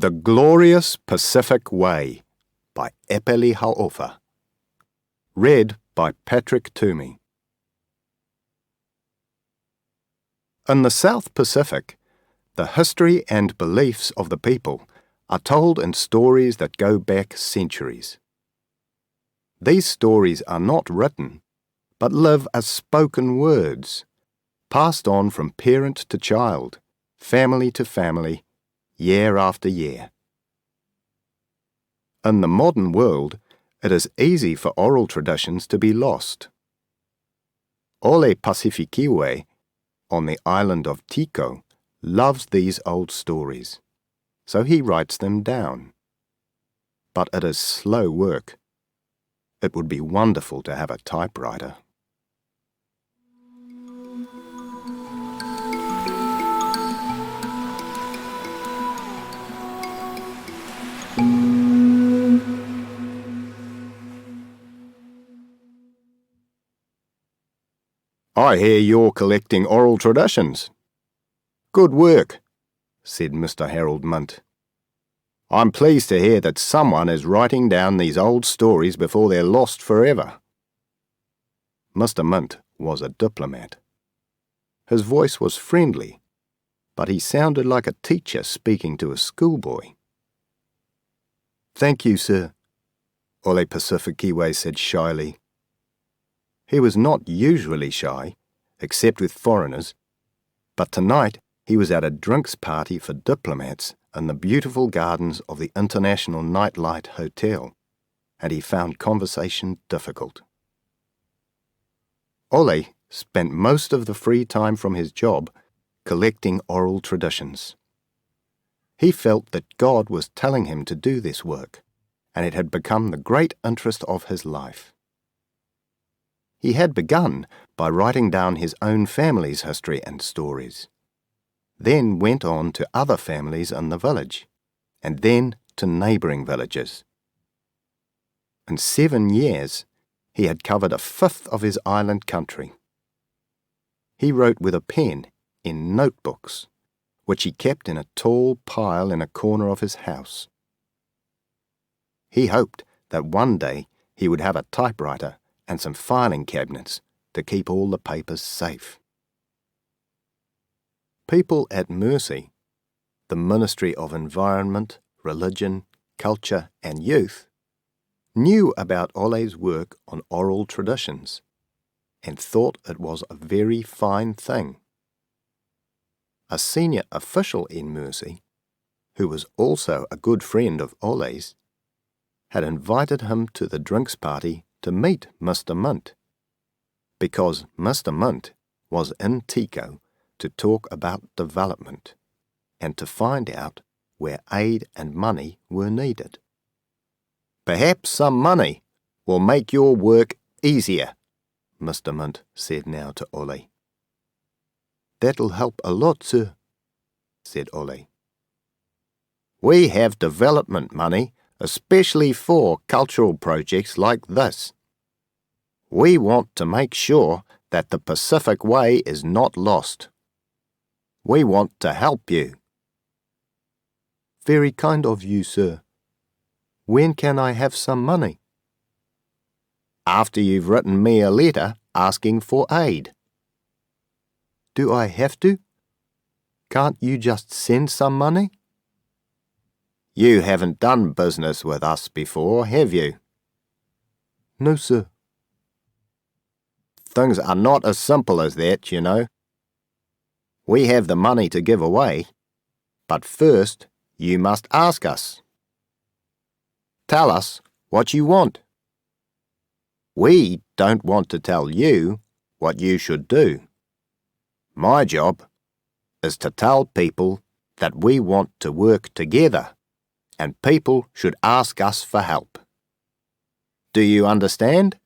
The Glorious Pacific Way by Epeli Hauofa. Read by Patrick Toomey. In the South Pacific, the history and beliefs of the people are told in stories that go back centuries. These stories are not written, but live as spoken words, passed on from parent to child, family to family, year after year. In the modern world, it is easy for oral traditions to be lost. Ole Pacifikiwe, on the island of Tiko, loves these old stories, so he writes them down. But it is slow work. It would be wonderful to have a typewriter. I hear you're collecting oral traditions. Good work, said Mr. Harold Munt. I'm pleased to hear that someone is writing down these old stories before they're lost forever. Mr. Munt was a diplomat. His voice was friendly, but he sounded like a teacher speaking to a schoolboy. Thank you, sir, Ole Pacifikiwe said shyly. He was not usually shy, except with foreigners, but tonight he was at a drinks party for diplomats in the beautiful gardens of the International Nightlight Hotel, and he found conversation difficult. Ole spent most of the free time from his job collecting oral traditions. He felt that God was telling him to do this work, and it had become the great interest of his life. He had begun by writing down his own family's history and stories, then went on to other families in the village, and then to neighbouring villages. In 7 years, he had covered a fifth of his island country. He wrote with a pen in notebooks, which he kept in a tall pile in a corner of his house. He hoped that one day he would have a typewriter and some filing cabinets to keep all the papers safe. People at Mercy, the Ministry of Environment, Religion, Culture and Youth, knew about Ole's work on oral traditions and thought it was a very fine thing. A senior official in Mercy, who was also a good friend of Ole's, had invited him to the drinks party to meet Mr. Munt, because Mr. Munt was in Tiko to talk about development and to find out where aid and money were needed. Perhaps some money will make your work easier, Mr. Munt said now to Ole. That'll help a lot, sir, said Ole. We have development money especially for cultural projects like this. We want to make sure that the Pacific Way is not lost. We want to help you. Very kind of you, sir. When can I have some money? After you've written me a letter asking for aid. Do I have to? Can't you just send some money? You haven't done business with us before, have you? No, sir. Things are not as simple as that, you know. We have the money to give away, but first you must ask us. Tell us what you want. We don't want to tell you what you should do. My job is to tell people that we want to work together, and people should ask us for help. Do you understand?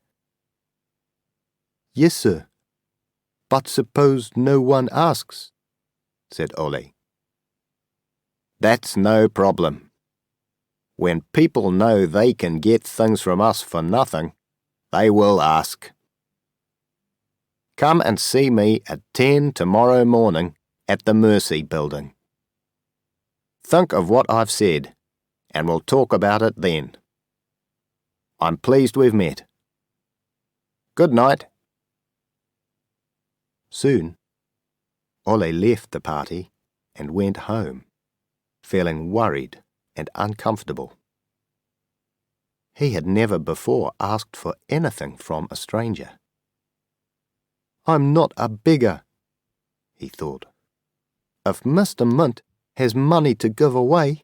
Yes, sir. But suppose no one asks, said Ole. That's no problem. When people know they can get things from us for nothing, they will ask. Come and see me at 10 tomorrow morning at the Mercy Building. Think of what I've said, and we'll talk about it then. I'm pleased we've met. Good night. Soon, Ole left the party and went home, feeling worried and uncomfortable. He had never before asked for anything from a stranger. I'm not a beggar, he thought. If Mr. Mint has money to give away,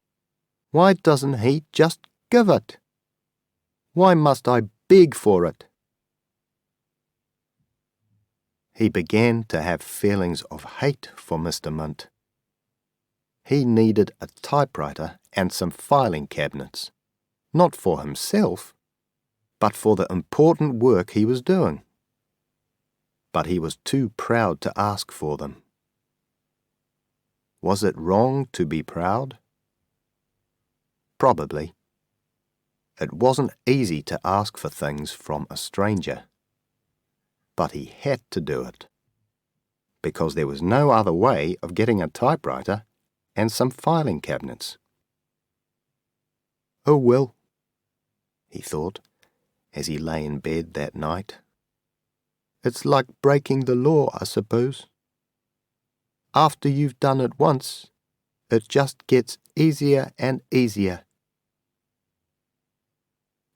why doesn't he just give it? Why must I beg for it? He began to have feelings of hate for Mr. Mint. He needed a typewriter and some filing cabinets, not for himself, but for the important work he was doing. But he was too proud to ask for them. Was it wrong to be proud? Probably. It wasn't easy to ask for things from a stranger. But he had to do it, because there was no other way of getting a typewriter and some filing cabinets. Oh well, he thought, as he lay in bed that night. It's like breaking the law, I suppose. After you've done it once, it just gets easier and easier.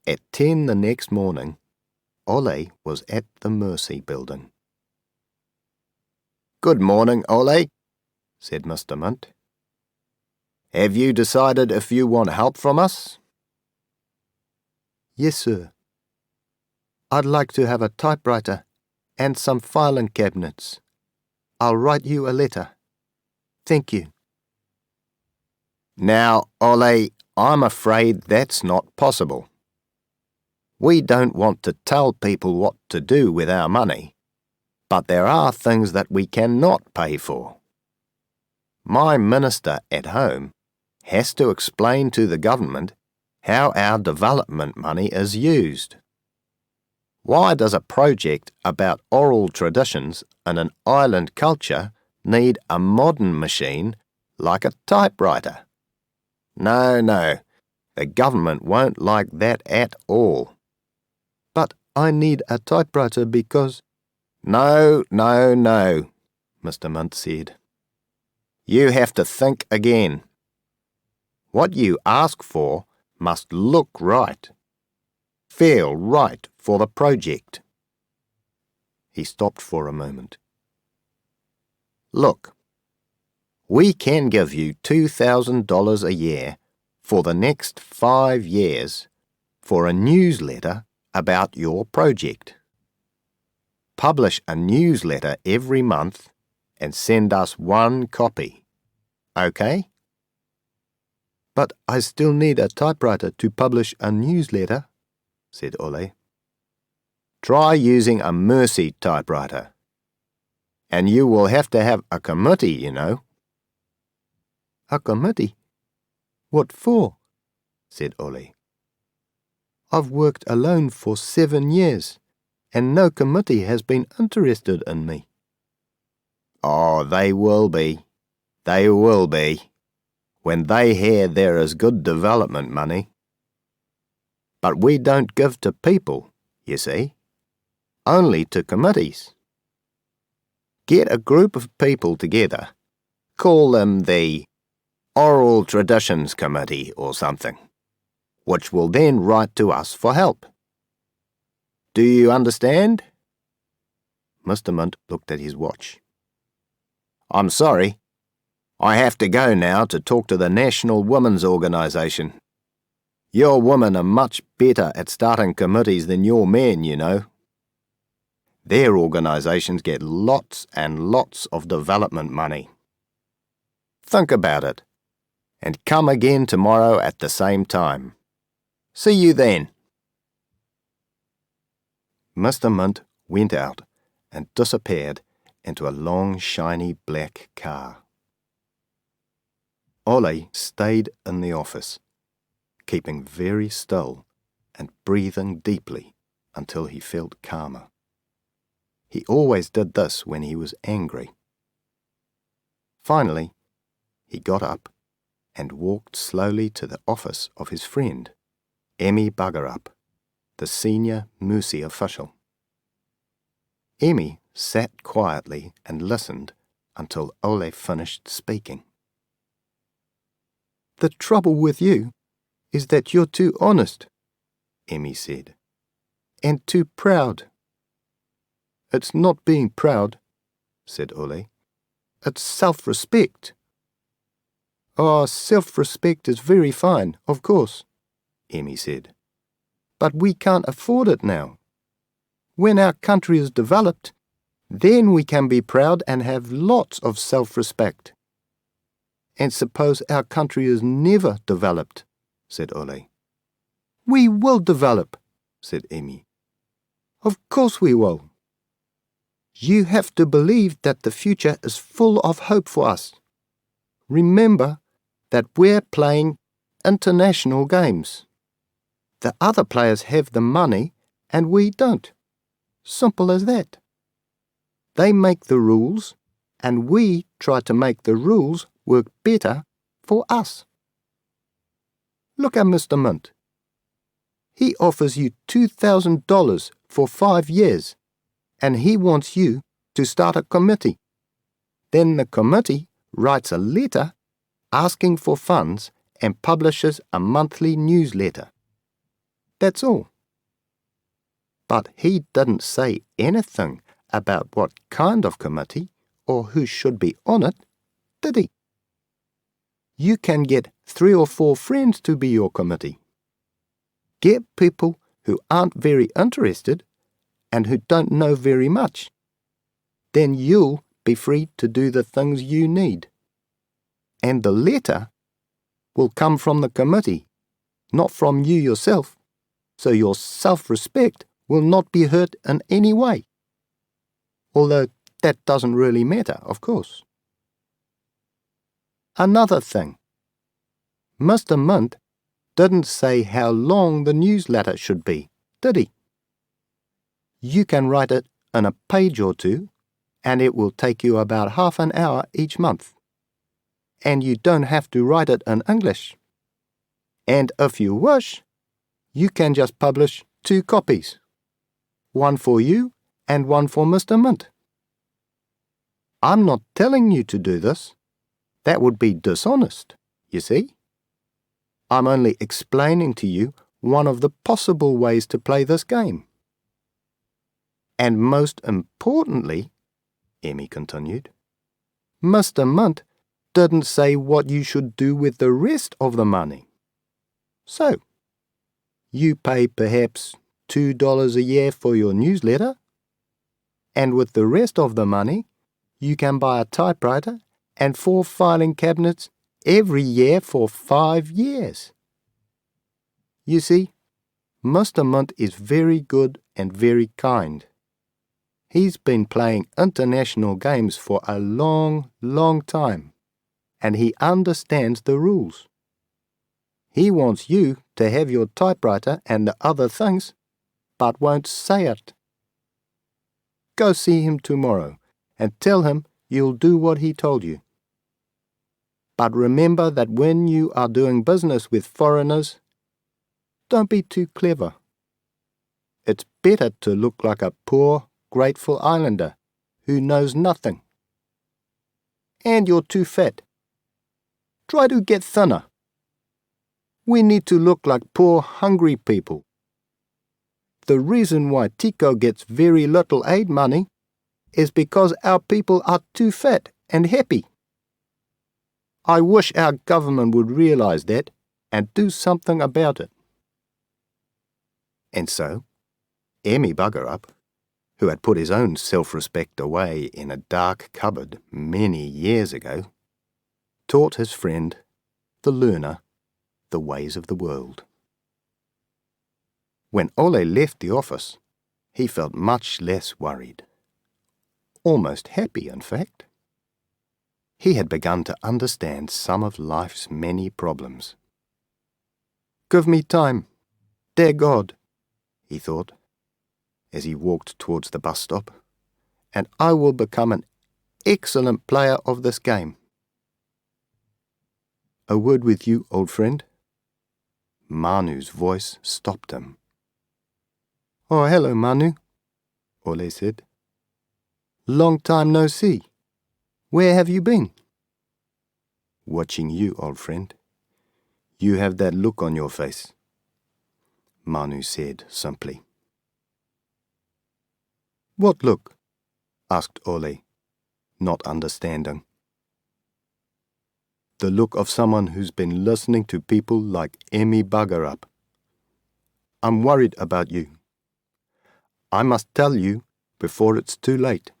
At 10 the next morning, Ole was at the Mercy building. Good morning, Ole, said Mr. Mint. Have you decided if you want help from us? Yes, sir. I'd like to have a typewriter and some filing cabinets. I'll write you a letter. Thank you. Now, Ole, I'm afraid that's not possible. We don't want to tell people what to do with our money, but there are things that we cannot pay for. My minister at home has to explain to the government how our development money is used. Why does a project about oral traditions in an island culture need a modern machine like a typewriter? No, the government won't like that at all. But I need a typewriter because... No, Mr. Mint said. You have to think again. What you ask for must look right, feel right for the project. He stopped for a moment. Look, we can give you $2,000 a year for the next 5 years for a newsletter about your project. Publish a newsletter every month and send us 1 copy. Okay? But I still need a typewriter to publish a newsletter, said Ole. Try using a Mercy typewriter. And you will have to have a committee, you know. A committee? What for? said Ole. I've worked alone for 7 years, and no committee has been interested in me. Oh, they will be. They will be, when they hear there is good development money. But we don't give to people, you see, only to committees. Get a group of people together, call them the Oral Traditions Committee or something, which will then write to us for help. Do you understand? Mr. Mint looked at his watch. I'm sorry. I have to go now to talk to the National Women's Organisation. Your women are much better at starting committees than your men, you know. Their organisations get lots and lots of development money. Think about it, and come again tomorrow at the same time. See you then. Mr. Mint went out and disappeared into a long, shiny black car. Ole stayed in the office, keeping very still and breathing deeply until he felt calmer. He always did this when he was angry. Finally, he got up and walked slowly to the office of his friend, Emmy Buggerup, the senior Moosey official. Emmy sat quietly and listened until Ole finished speaking. "The trouble with you is that you're too honest," Emmy said, "and too proud." "It's not being proud," said Ole. "It's self-respect." "Oh, self-respect is very fine, of course," Emmy said. "But we can't afford it now. When our country is developed, then we can be proud and have lots of self-respect." "And suppose our country is never developed," said Ole. "We will develop," said Emmy. "Of course we will. You have to believe that the future is full of hope for us. Remember that we're playing international games. The other players have the money and we don't. Simple as that. They make the rules and we try to make the rules work better for us. Look at Mr. Mint. He offers you $2,000 for 5 years and he wants you to start a committee. Then the committee writes a letter asking for funds and publishes a monthly newsletter. That's all. But he didn't say anything about what kind of committee or who should be on it, did he? You can get 3 or 4 friends to be your committee. Get people who aren't very interested and who don't know very much. Then you'll be free to do the things you need. And the letter will come from the committee, not from you yourself, so your self-respect will not be hurt in any way. Although that doesn't really matter, of course. Another thing. Mr. Mint didn't say how long the newsletter should be, did he? You can write it in a page or 2, and it will take you about half an hour each month. And you don't have to write it in English. And if you wish, you can just publish 2 copies. One for you and one for Mr. Mint. I'm not telling you to do this. That would be dishonest, you see. I'm only explaining to you one of the possible ways to play this game. And most importantly, Emmy continued, Mr. Mint didn't say what you should do with the rest of the money. So, you pay perhaps $2 a year for your newsletter, and with the rest of the money, you can buy a typewriter and 4 filing cabinets every year for 5 years. You see, Mr. Mint is very good and very kind. He's been playing international games for a long, long time, and he understands the rules. He wants you to have your typewriter and the other things, but won't say it. Go see him tomorrow and tell him you'll do what he told you. But remember that when you are doing business with foreigners, don't be too clever. It's better to look like a poor, grateful islander who knows nothing. And you're too fat. Try to get thinner. We need to look like poor, hungry people. The reason why Tico gets very little aid money is because our people are too fat and happy. I wish our government would realize that and do something about it. And so, Emmy Buggerup, who had put his own self-respect away in a dark cupboard many years ago, taught his friend, the learner, the ways of the world. When Ole left the office, he felt much less worried. Almost happy, in fact. He had begun to understand some of life's many problems. Give me time, dear God, he thought, as he walked towards the bus stop, and I will become an excellent player of this game. A word with you, old friend." Manu's voice stopped him. "Oh, hello, Manu," Ole said. "Long time no see. Where have you been?" "Watching you, old friend. You have that look on your face," Manu said simply. "What look?" asked Ole, not understanding. "The look of someone who's been listening to people like Emmy Buggerup. I'm worried about you. I must tell you before it's too late.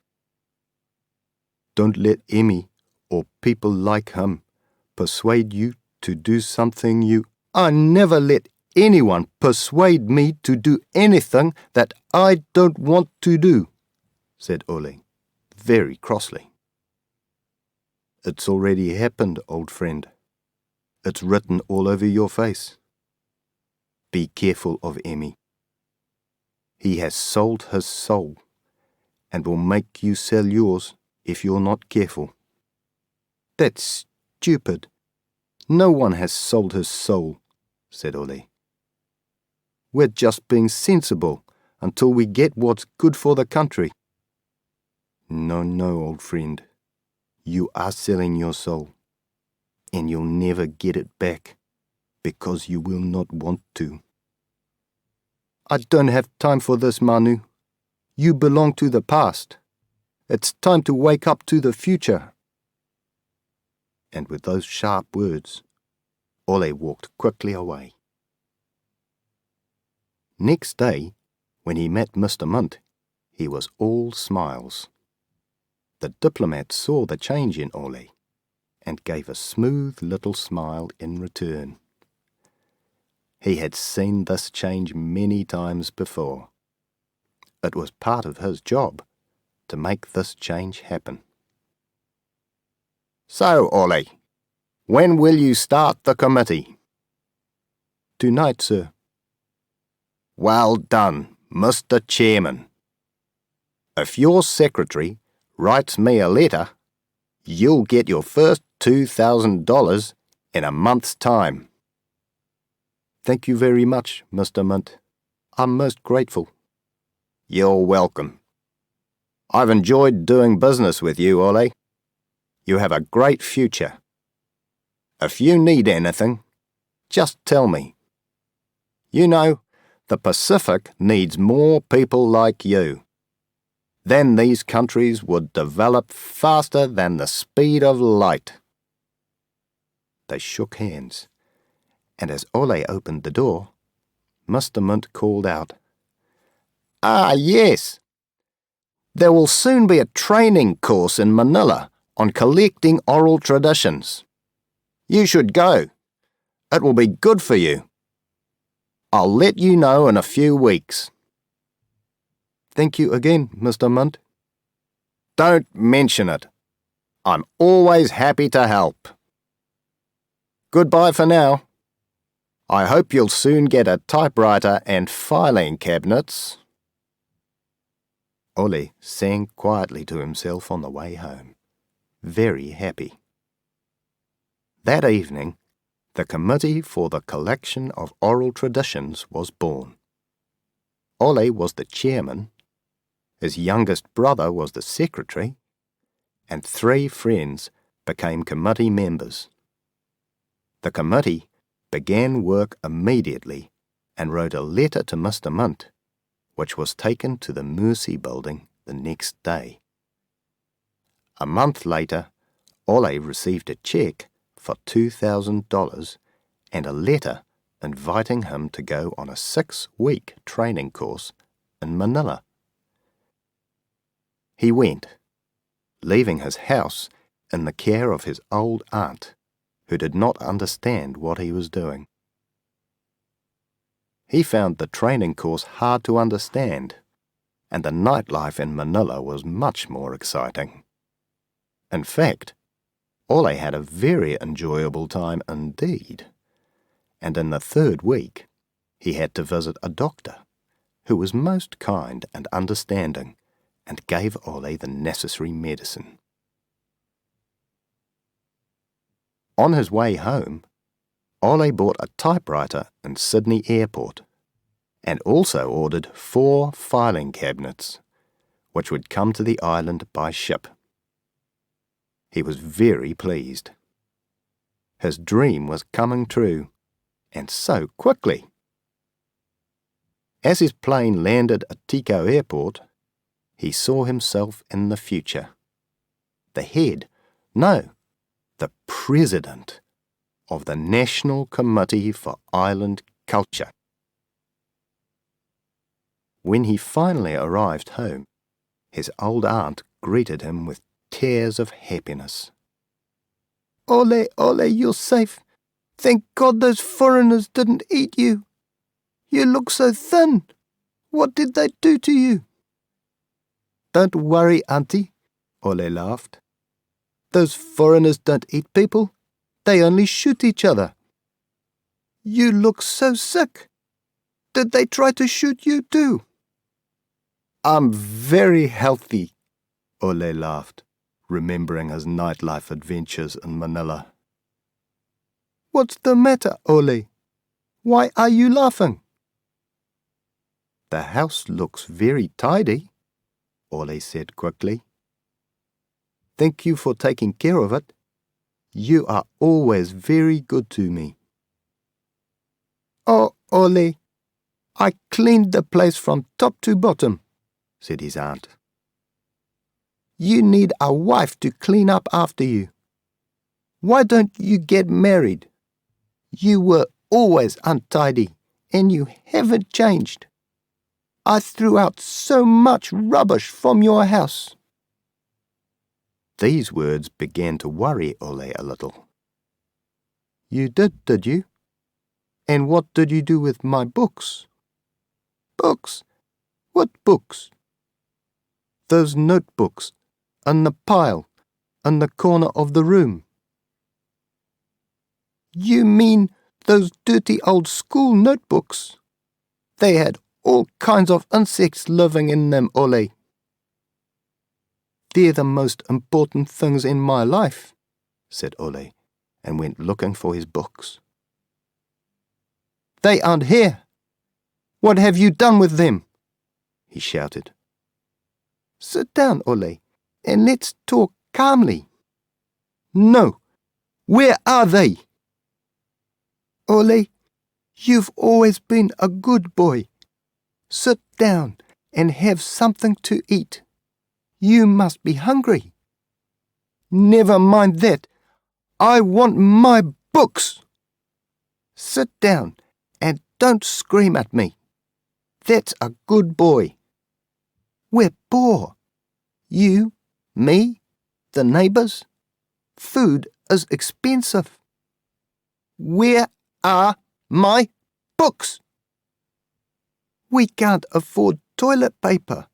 Don't let Emmy or people like him persuade you to do something you—" "I never let anyone persuade me to do anything that I don't want to do," said Ole, very crossly. "It's already happened, old friend. It's written all over your face. Be careful of Emmy. He has sold his soul and will make you sell yours if you're not careful." "That's stupid. No one has sold his soul," said Ole. "We're just being sensible until we get what's good for the country." No, old friend. You are selling your soul, and you'll never get it back because you will not want to. "I don't have time for this, Manu. You belong to the past. It's time to wake up to the future." And with those sharp words, Ole walked quickly away. Next day, when he met Mr. Munt, he was all smiles. The diplomat saw the change in Ole and gave a smooth little smile in return. He had seen this change many times before. It was part of his job to make this change happen. "So, Ole, when will you start the committee?" "Tonight, sir." "Well done, Mr. Chairman. If your secretary writes me a letter, you'll get your first $2,000 in a month's time." "Thank you very much, Mr. Munt. I'm most grateful." "You're welcome. I've enjoyed doing business with you, Ole. You have a great future. If you need anything, just tell me. You know, the Pacific needs more people like you. Then these countries would develop faster than the speed of light." They shook hands, and as Ole opened the door, Mr. Munt called out, "Ah, yes. There will soon be a training course in Manila on collecting oral traditions. You should go. It will be good for you. I'll let you know in a few weeks." "Thank you again, Mr. Munt." "Don't mention it. I'm always happy to help. Goodbye for now. I hope you'll soon get a typewriter and filing cabinets." Ole sang quietly to himself on the way home, very happy. That evening, the Committee for the Collection of Oral Traditions was born. Ole was the chairman, his youngest brother was the secretary, and 3 friends became committee members. The committee began work immediately and wrote a letter to Mr. Munt, which was taken to the Mercy Building the next day. A month later, Ole received a check for $2,000 and a letter inviting him to go on a 6-week training course in Manila. He went, leaving his house in the care of his old aunt, who did not understand what he was doing. He found the training course hard to understand, and the nightlife in Manila was much more exciting. In fact, Ole had a very enjoyable time indeed, and in the 3rd week he had to visit a doctor who was most kind and understanding and gave Ole the necessary medicine. On his way home, Ole bought a typewriter in Sydney Airport and also ordered 4 filing cabinets, which would come to the island by ship. He was very pleased. His dream was coming true, and so quickly. As his plane landed at Tico Airport, he saw himself in the future. The president of the National Committee for Island Culture. When he finally arrived home, his old aunt greeted him with tears of happiness. "Ole, Ole, you're safe. Thank God those foreigners didn't eat you. You look so thin. What did they do to you?" "Don't worry, Auntie," Ole laughed. "Those foreigners don't eat people. They only shoot each other." "You look so sick. Did they try to shoot you too?" "I'm very healthy," Ole laughed, remembering his nightlife adventures in Manila. "What's the matter, Ole? Why are you laughing?" "The house looks very tidy," Ole said quickly. "Thank you for taking care of it. You are always very good to me." "Oh, Ole, I cleaned the place from top to bottom," said his aunt. "You need a wife to clean up after you. Why don't you get married? You were always untidy, and you haven't changed. I threw out so much rubbish from your house." These words began to worry Ole a little. "You did you? And what did you do with my books?" "Books? What books?" "Those notebooks, in the pile, in the corner of the room." "You mean those dirty old school notebooks? They had all kinds of insects living in them, Ole." "They're the most important things in my life," said Ole, and went looking for his books. "They aren't here. What have you done with them?" he shouted. "Sit down, Ole, and let's talk calmly." "No. Where are they?" "Ole, you've always been a good boy. Sit down and have something to eat. You must be hungry." "Never mind that. I want my books." "Sit down and don't scream at me. That's a good boy. We're poor. You, me, the neighbours. Food is expensive. Where are my books?" "We can't afford toilet paper.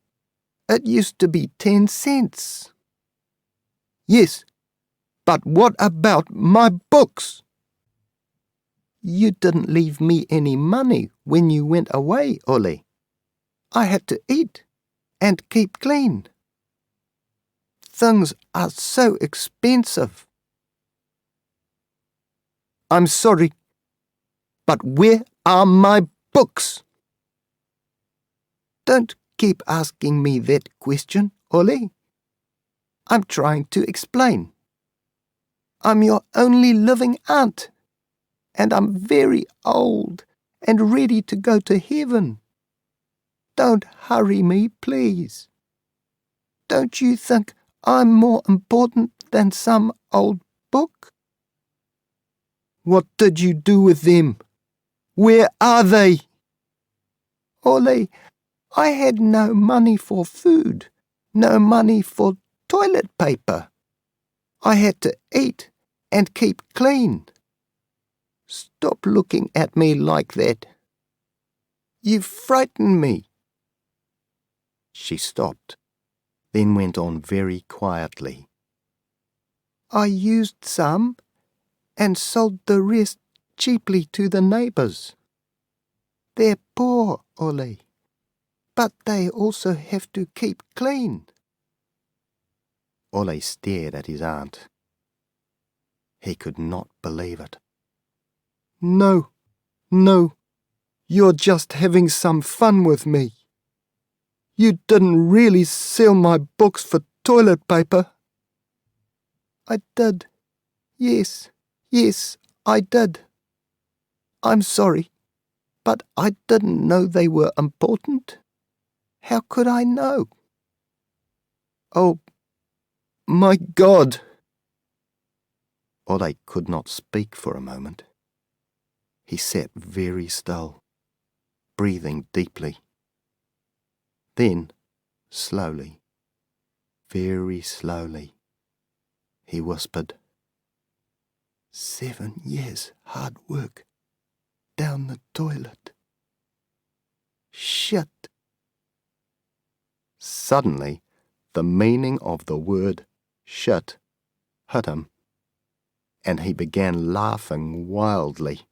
It used to be 10 cents. "Yes, but what about my books?" "You didn't leave me any money when you went away, Ole. I had to eat and keep clean. Things are so expensive." "I'm sorry, but where are my books?" "Don't keep asking me that question, Ole. I'm trying to explain. I'm your only living aunt, and I'm very old and ready to go to heaven. Don't hurry me, please. Don't you think I'm more important than some old book?" "What did you do with them? Where are they?" "Ole, I had no money for food, no money for toilet paper. I had to eat and keep clean. Stop looking at me like that. You frighten me." She stopped, then went on very quietly. "I used some and sold the rest cheaply to the neighbours. They're poor, Ole, but they also have to keep clean." Ole stared at his aunt. He could not believe it. "No, no, you're just having some fun with me. You didn't really sell my books for toilet paper." "I did. Yes, I did. I'm sorry, but I didn't know they were important. How could I know?" "Oh, my God!" Ole could not speak for a moment. He sat very still, breathing deeply. Then, slowly, very slowly, he whispered, "7 years hard work down the toilet. Shit." Suddenly, the meaning of the word shit hit him, and he began laughing wildly,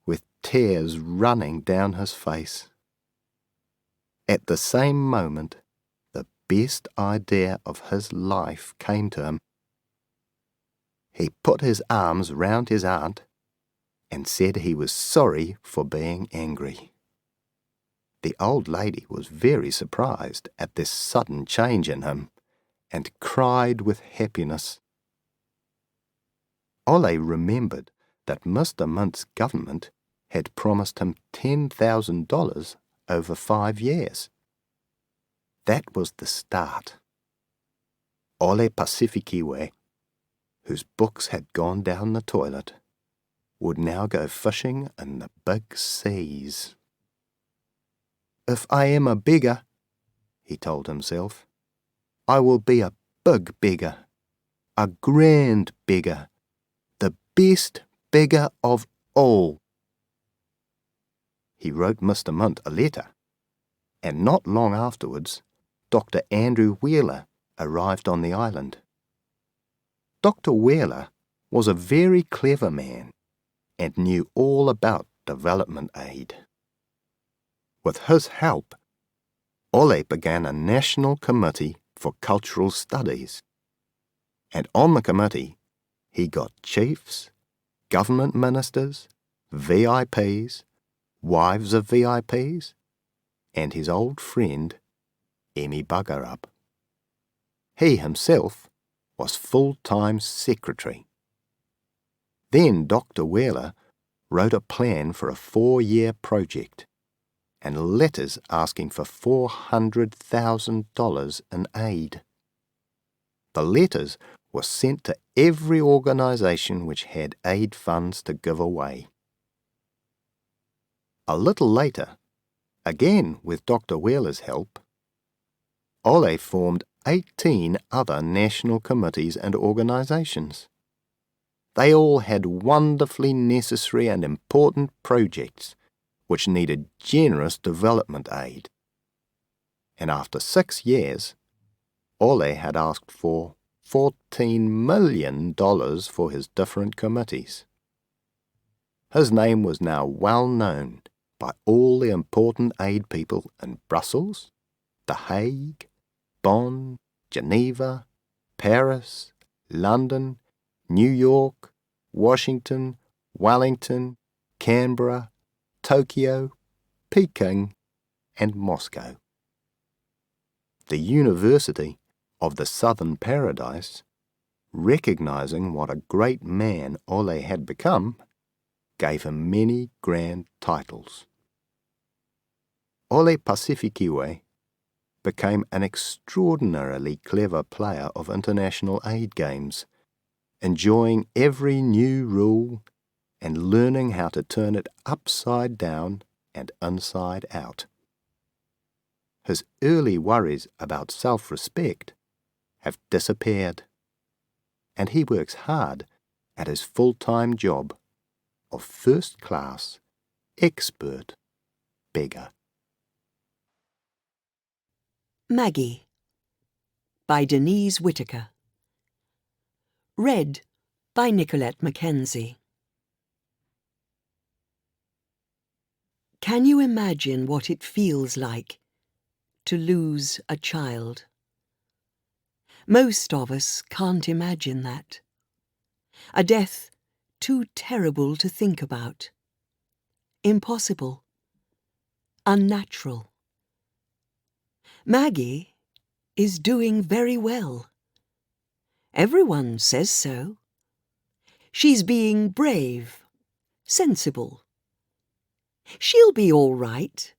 with tears running down his face. At the same moment, the best idea of his life came to him. He put his arms round his aunt and said he was sorry for being angry. The old lady was very surprised at this sudden change in him and cried with happiness. Ole remembered that Mr. Mint's government had promised him $10,000 over 5 years. That was the start. Ole Pacificiwe, whose books had gone down the toilet, would now go fishing in the big seas. "If I am a beggar," he told himself, "I will be a big beggar, a grand beggar, the best beggar of all." He wrote Mr. Mint a letter, and not long afterwards, Dr. Andrew Wheeler arrived on the island. Dr. Wheeler was a very clever man and knew all about development aid. With his help, Ole began a national committee for cultural studies, and on the committee he got chiefs, government ministers, VIPs, wives of VIPs, and his old friend Emmy Buggerup. He himself was full-time secretary. Then Dr. Wheeler wrote a plan for a 4-year project and letters asking for $400,000 in aid. The letters were sent to every organisation which had aid funds to give away. A little later, again with Dr. Wheeler's help, Ole formed 18 other national committees and organisations. They all had wonderfully necessary and important projects which needed generous development aid. And after 6 years, Ole had asked for $14 million for his different committees. His name was now well known by all the important aid people in Brussels, The Hague, Bonn, Geneva, Paris, London, New York, Washington, Wellington, Canberra, Tokyo, Peking, and Moscow. The University of the Southern Paradise, recognizing what a great man Ole had become, gave him many grand titles. Ole Pacificiwe became an extraordinarily clever player of international aid games, enjoying every new rule and learning how to turn it upside down and inside out. His early worries about self-respect have disappeared, and he works hard at his full-time job of first-class, expert beggar. Maggie by Denise Whitaker. Read by Nicolette Mackenzie. Can you imagine what it feels like to lose a child? Most of us can't imagine that. A death too terrible to think about. Impossible. Unnatural. Maggie is doing very well. Everyone says so. She's being brave, sensible. She'll be all right.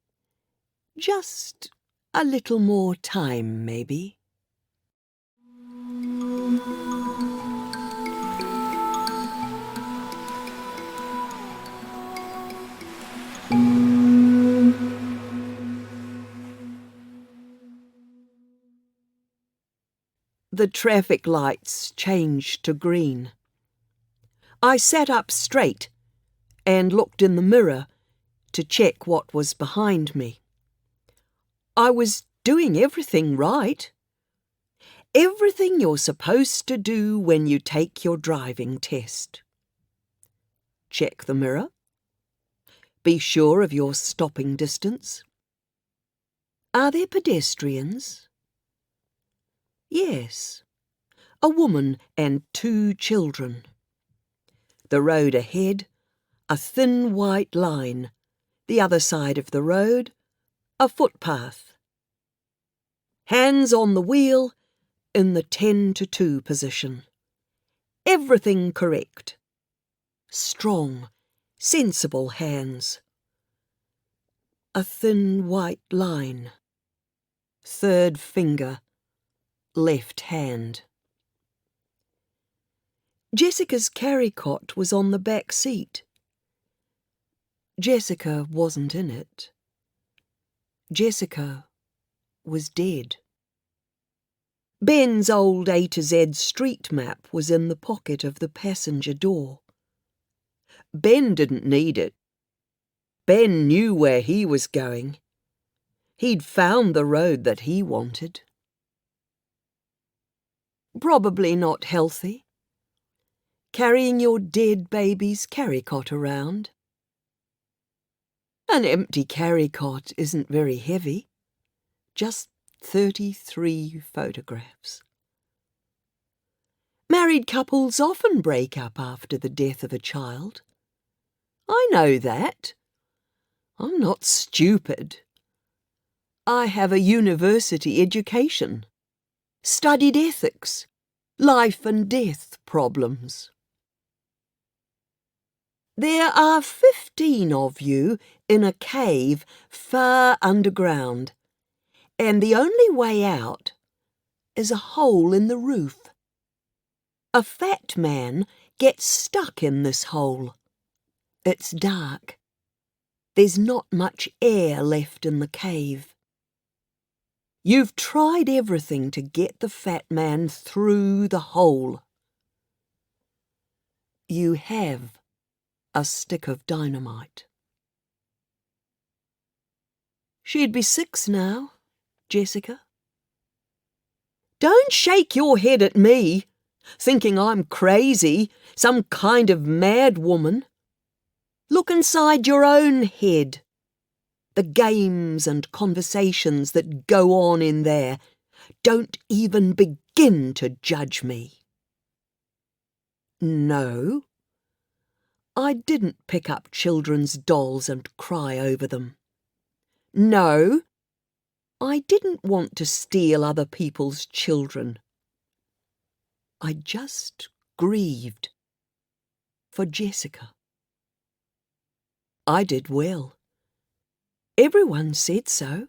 Just a little more time, maybe. The traffic lights changed to green. I sat up straight and looked in the mirror to check what was behind me. I was doing everything right. Everything you're supposed to do when you take your driving test. Check the mirror. Be sure of your stopping distance. Are there pedestrians? Yes, a woman and 2 children. The road ahead, a thin white line. The other side of the road, a footpath. Hands on the wheel in the 10-to-2 position. Everything correct. Strong, sensible hands. A thin white line. 3rd finger, left hand. Jessica's carry cot was on the back seat. Jessica wasn't in it. Jessica was dead. Ben's old A to Z street map was in the pocket of the passenger door. Ben didn't need it. Ben knew where he was going. He'd found the road that he wanted. Probably not healthy. Carrying your dead baby's carry cot around. An empty carry cot isn't very heavy. Just 33 photographs. Married couples often break up after the death of a child. I know that. I'm not stupid. I have a university education. Studied ethics, life and death problems. There are 15 of you in a cave far underground, and the only way out is a hole in the roof. A fat man gets stuck in this hole. It's dark. There's not much air left in the cave. You've tried everything to get the fat man through the hole. You have a stick of dynamite. She'd be 6 now, Jessica. Don't shake your head at me, thinking I'm crazy, some kind of mad woman. Look inside your own head. The games and conversations that go on in there. Don't even begin to judge me. No, I didn't pick up children's dolls and cry over them. No, I didn't want to steal other people's children. I just grieved for Jessica. I did well. Everyone said so.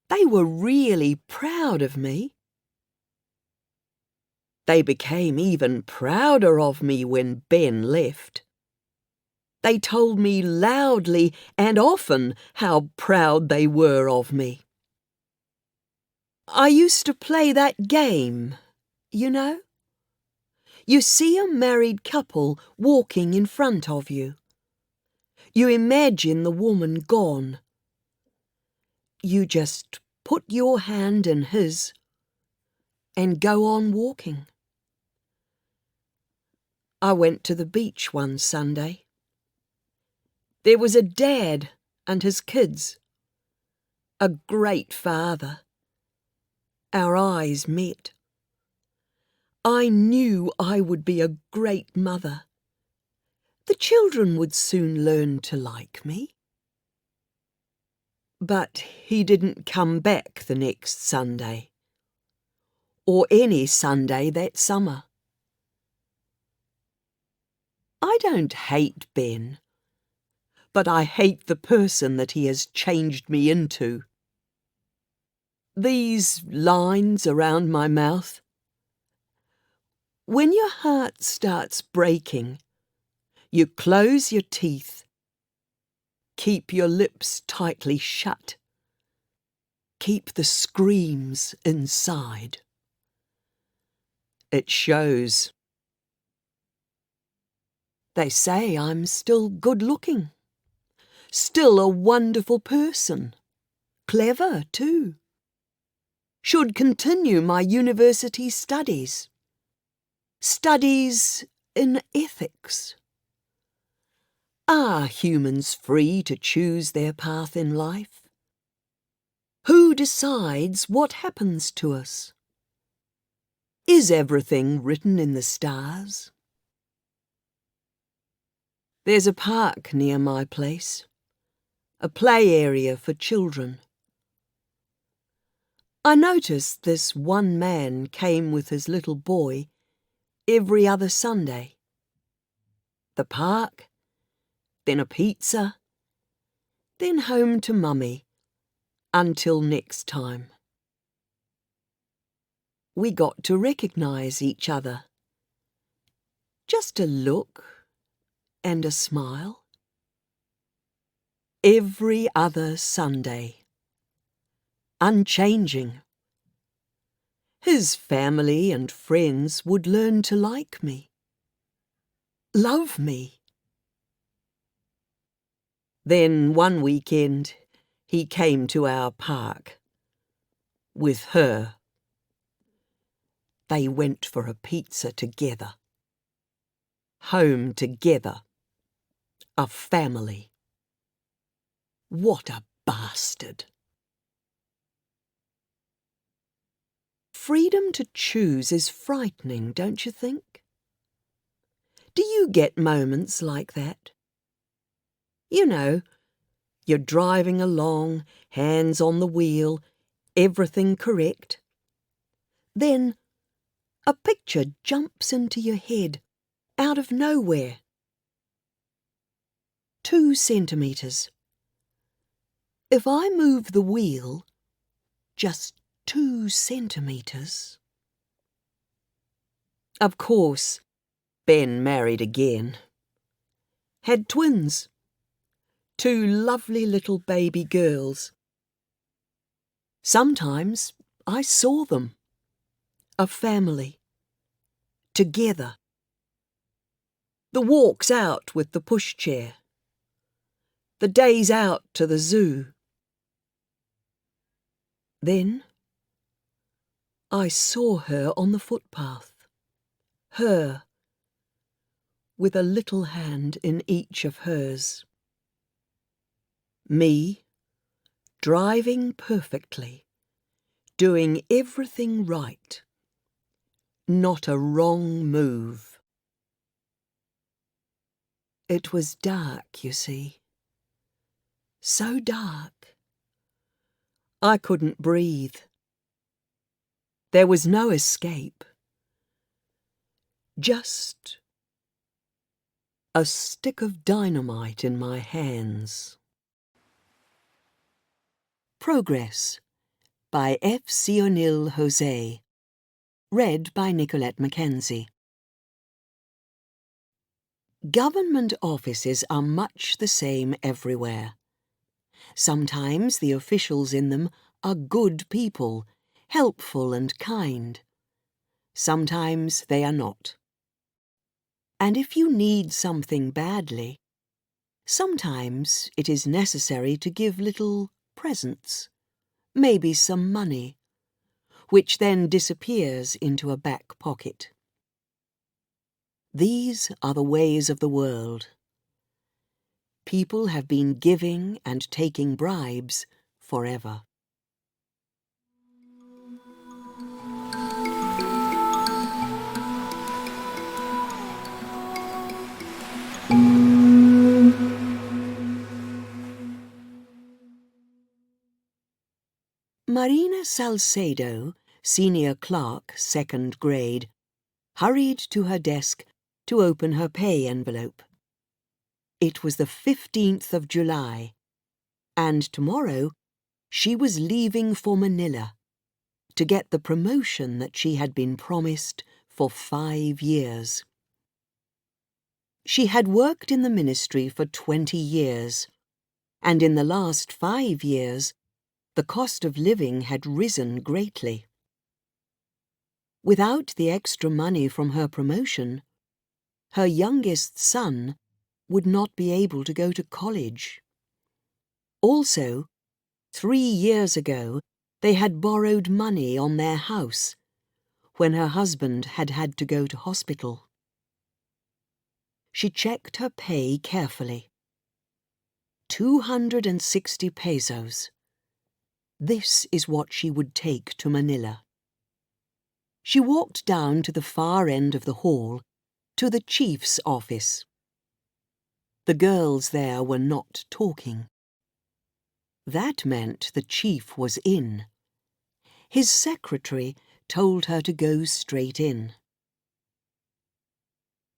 They were really proud of me. They became even prouder of me when Ben left. They told me loudly and often how proud they were of me. I used to play that game, you know. You see a married couple walking in front of you. You imagine the woman gone. You just put your hand in his and go on walking. I went to the beach one Sunday. There was a dad and his kids. A great father. Our eyes met. I knew I would be a great mother The children would soon learn to like me. But he didn't come back the next Sunday, or any Sunday that summer. I don't hate Ben, but I hate the person that he has changed me into. These lines around my mouth. When your heart starts breaking, you close your teeth, keep your lips tightly shut, keep the screams inside. It shows. They say I'm still good-looking, still a wonderful person, clever too. Should continue my university studies in ethics. Are humans free to choose their path in life? Who decides what happens to us? Is everything written in the stars? There's a park near my place, a play area for children. I noticed this one man came with his little boy every other Sunday. The park, then a pizza, then home to Mummy, until next time. We got to recognise each other. Just a look and a smile. Every other Sunday. Unchanging. His family and friends would learn to like me. Love me. Then one weekend he came to our park. With her. They went for a pizza together. Home together. A family. What a bastard. Freedom to choose is frightening, don't you think? Do you get moments like that? You know, you're driving along, hands on the wheel, everything correct. Then a picture jumps into your head, out of nowhere. 2 centimetres. If I move the wheel just 2 centimetres. Of course, Ben married again. Had twins. 2 lovely little baby girls. Sometimes I saw them. A family. Together. The walks out with the pushchair. The days out to the zoo. Then I saw her on the footpath. Her, with a little hand in each of hers. Me, driving perfectly, doing everything right. Not a wrong move. It was dark, you see. So dark. I couldn't breathe. There was no escape. Just a stick of dynamite in my hands. Progress by F. C. O'Neill Jose. Read by Nicolette Mackenzie. Government offices are much the same everywhere. Sometimes the officials in them are good people, helpful and kind. Sometimes they are not. And if you need something badly, sometimes it is necessary to give little presents, maybe some money, which then disappears into a back pocket. These are the ways of the world. People have been giving and taking bribes forever. Marina Salcedo, senior clerk, 2nd grade, hurried to her desk to open her pay envelope. It was the 15th of July, and tomorrow she was leaving for Manila to get the promotion that she had been promised for 5 years. She had worked in the ministry for 20 years, and in the last 5 years, the cost of living had risen greatly. Without the extra money from her promotion, her youngest son would not be able to go to college. Also, 3 years ago, they had borrowed money on their house when her husband had had to go to hospital. She checked her pay carefully. 260 pesos. This is what she would take to Manila. She walked down to the far end of the hall, to the chief's office. The girls there were not talking. That meant the chief was in. His secretary told her to go straight in.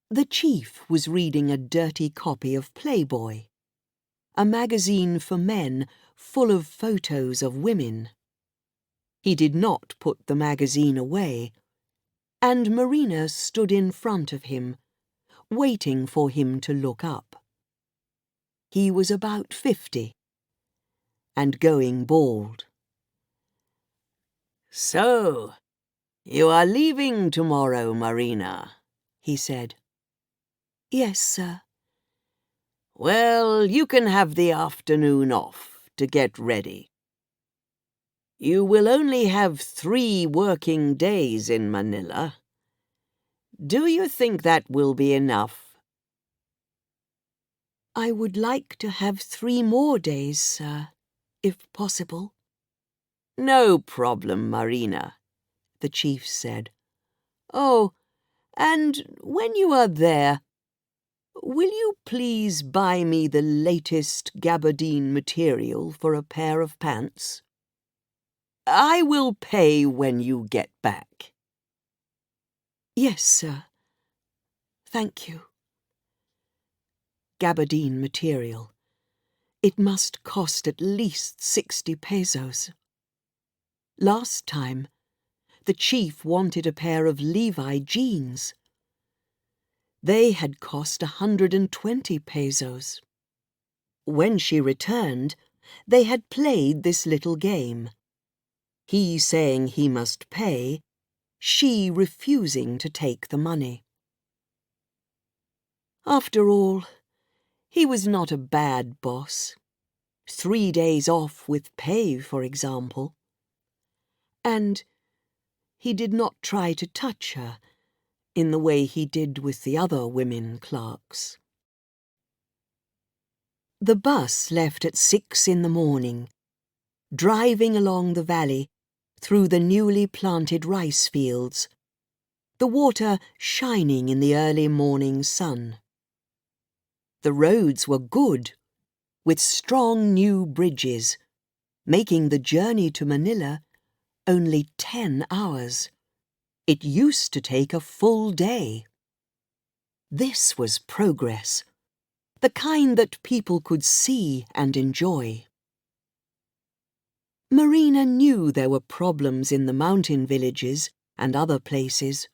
The chief was reading a dirty copy of Playboy, a magazine for men full of photos of women. He did not put the magazine away, and Marina stood in front of him, waiting for him to look up. He was about 50, and going bald. "So, you are leaving tomorrow, Marina," he said. "Yes, sir." "Well, you can have the afternoon off to get ready. You will only have 3 working days in Manila. Do you think that will be enough?" "I would like to have 3 more days, sir, if possible." "No problem, Marina," the chief said. "Oh, and when you are there, will you please buy me the latest gabardine material for a pair of pants? I will pay when you get back." "Yes, sir. Thank you." Gabardine material. It must cost at least 60 pesos. Last time, the chief wanted a pair of Levi jeans. They had cost 120 pesos. When she returned, they had played this little game. He saying he must pay, she refusing to take the money. After all, he was not a bad boss. 3 days off with pay, for example. And he did not try to touch her in the way he did with the other women clerks. The bus left at 6 in the morning, driving along the valley through the newly planted rice fields, the water shining in the early morning sun. The roads were good, with strong new bridges, making the journey to Manila only 10 hours. It used to take a full day. This was progress, the kind that people could see and enjoy. Marina knew there were problems in the mountain villages and other places,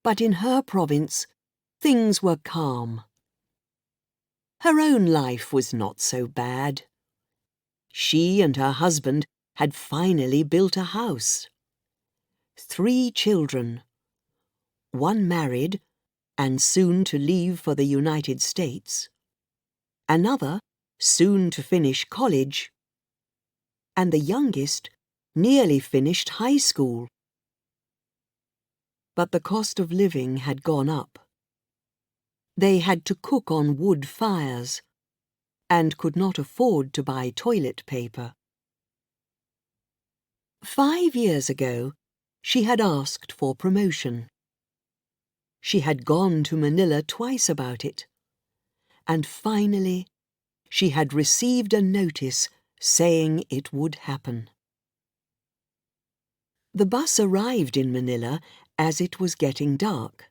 but in her province, things were calm. Her own life was not so bad. She and her husband had finally built a house. 3 children, 1 married and soon to leave for the United States, another soon to finish college, and the youngest nearly finished high school. But the cost of living had gone up. They had to cook on wood fires and could not afford to buy toilet paper. 5 years ago, she had asked for promotion. She had gone to Manila twice about it, and finally she had received a notice saying it would happen. The bus arrived in Manila as it was getting dark.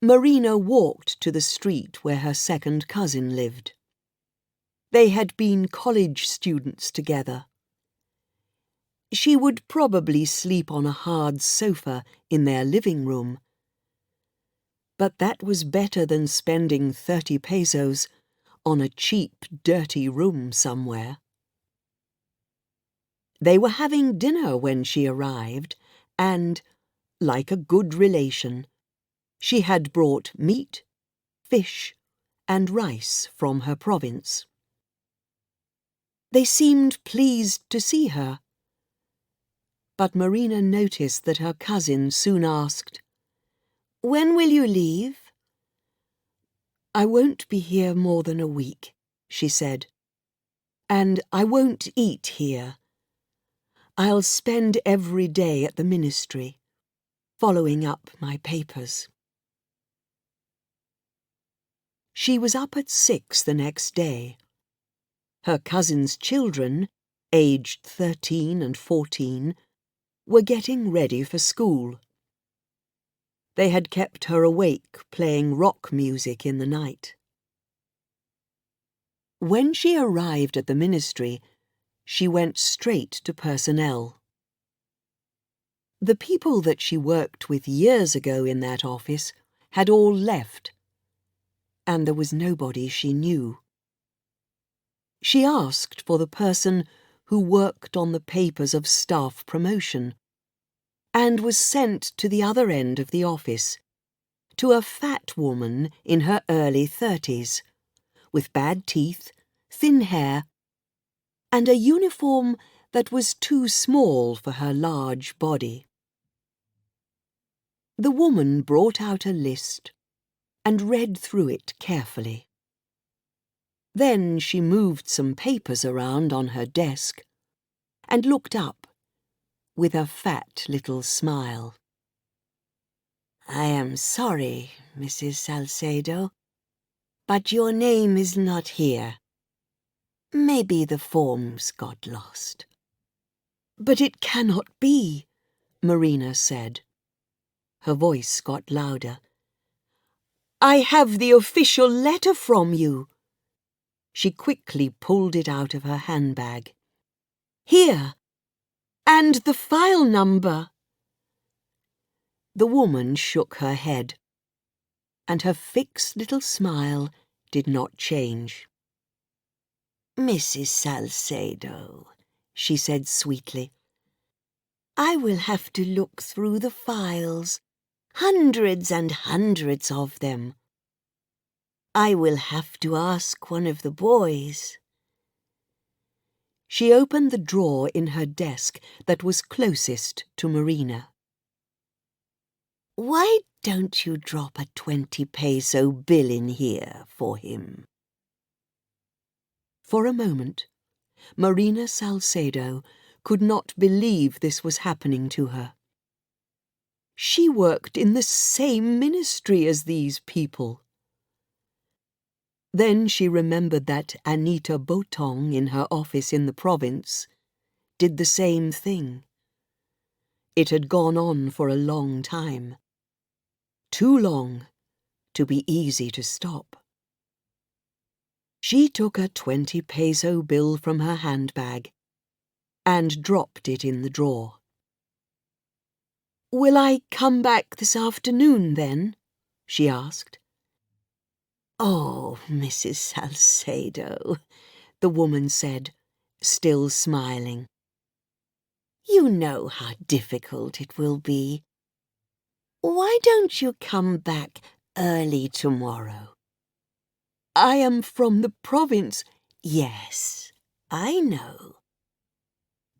Marina walked to the street where her second cousin lived. They had been college students together. She would probably sleep on a hard sofa in their living room. But that was better than spending 30 pesos on a cheap, dirty room somewhere. They were having dinner when she arrived, and, like a good relation, she had brought meat, fish, and rice from her province. They seemed pleased to see her, but Marina noticed that her cousin soon asked, "When will you leave?" "I won't be here more than a week," she said, "and I won't eat here. I'll spend every day at the ministry, following up my papers." She was up at 6 the next day. Her cousin's children, aged 13 and 14, were getting ready for school. They had kept her awake playing rock music in the night. When she arrived at the ministry, she went straight to personnel. The people that she worked with years ago in that office had all left, and there was nobody she knew. She asked for the person who worked on the papers of staff promotion, and was sent to the other end of the office, to a fat woman in her early 30s, with bad teeth, thin hair, and a uniform that was too small for her large body. The woman brought out a list and read through it carefully. Then she moved some papers around on her desk and looked up with a fat little smile. "I am sorry, Mrs. Salcedo, but your name is not here. Maybe the forms got lost." "But it cannot be," Marina said. Her voice got louder. "I have the official letter from you." She quickly pulled it out of her handbag. "Here, and the file number." The woman shook her head, and her fixed little smile did not change. "Mrs. Salcedo," she said sweetly, "I will have to look through the files, hundreds and hundreds of them. I will have to ask one of the boys." She opened the drawer in her desk that was closest to Marina. "Why don't you drop a 20 peso bill in here for him?" For a moment, Marina Salcedo could not believe this was happening to her. She worked in the same ministry as these people. Then she remembered that Anita Botong in her office in the province did the same thing. It had gone on for a long time. Too long to be easy to stop. She took a 20 peso bill from her handbag and dropped it in the drawer. "Will I come back this afternoon, then?" she asked. "Oh, Mrs. Salcedo," the woman said, still smiling. "You know how difficult it will be. Why don't you come back early tomorrow?" "I am from the province." "Yes, I know.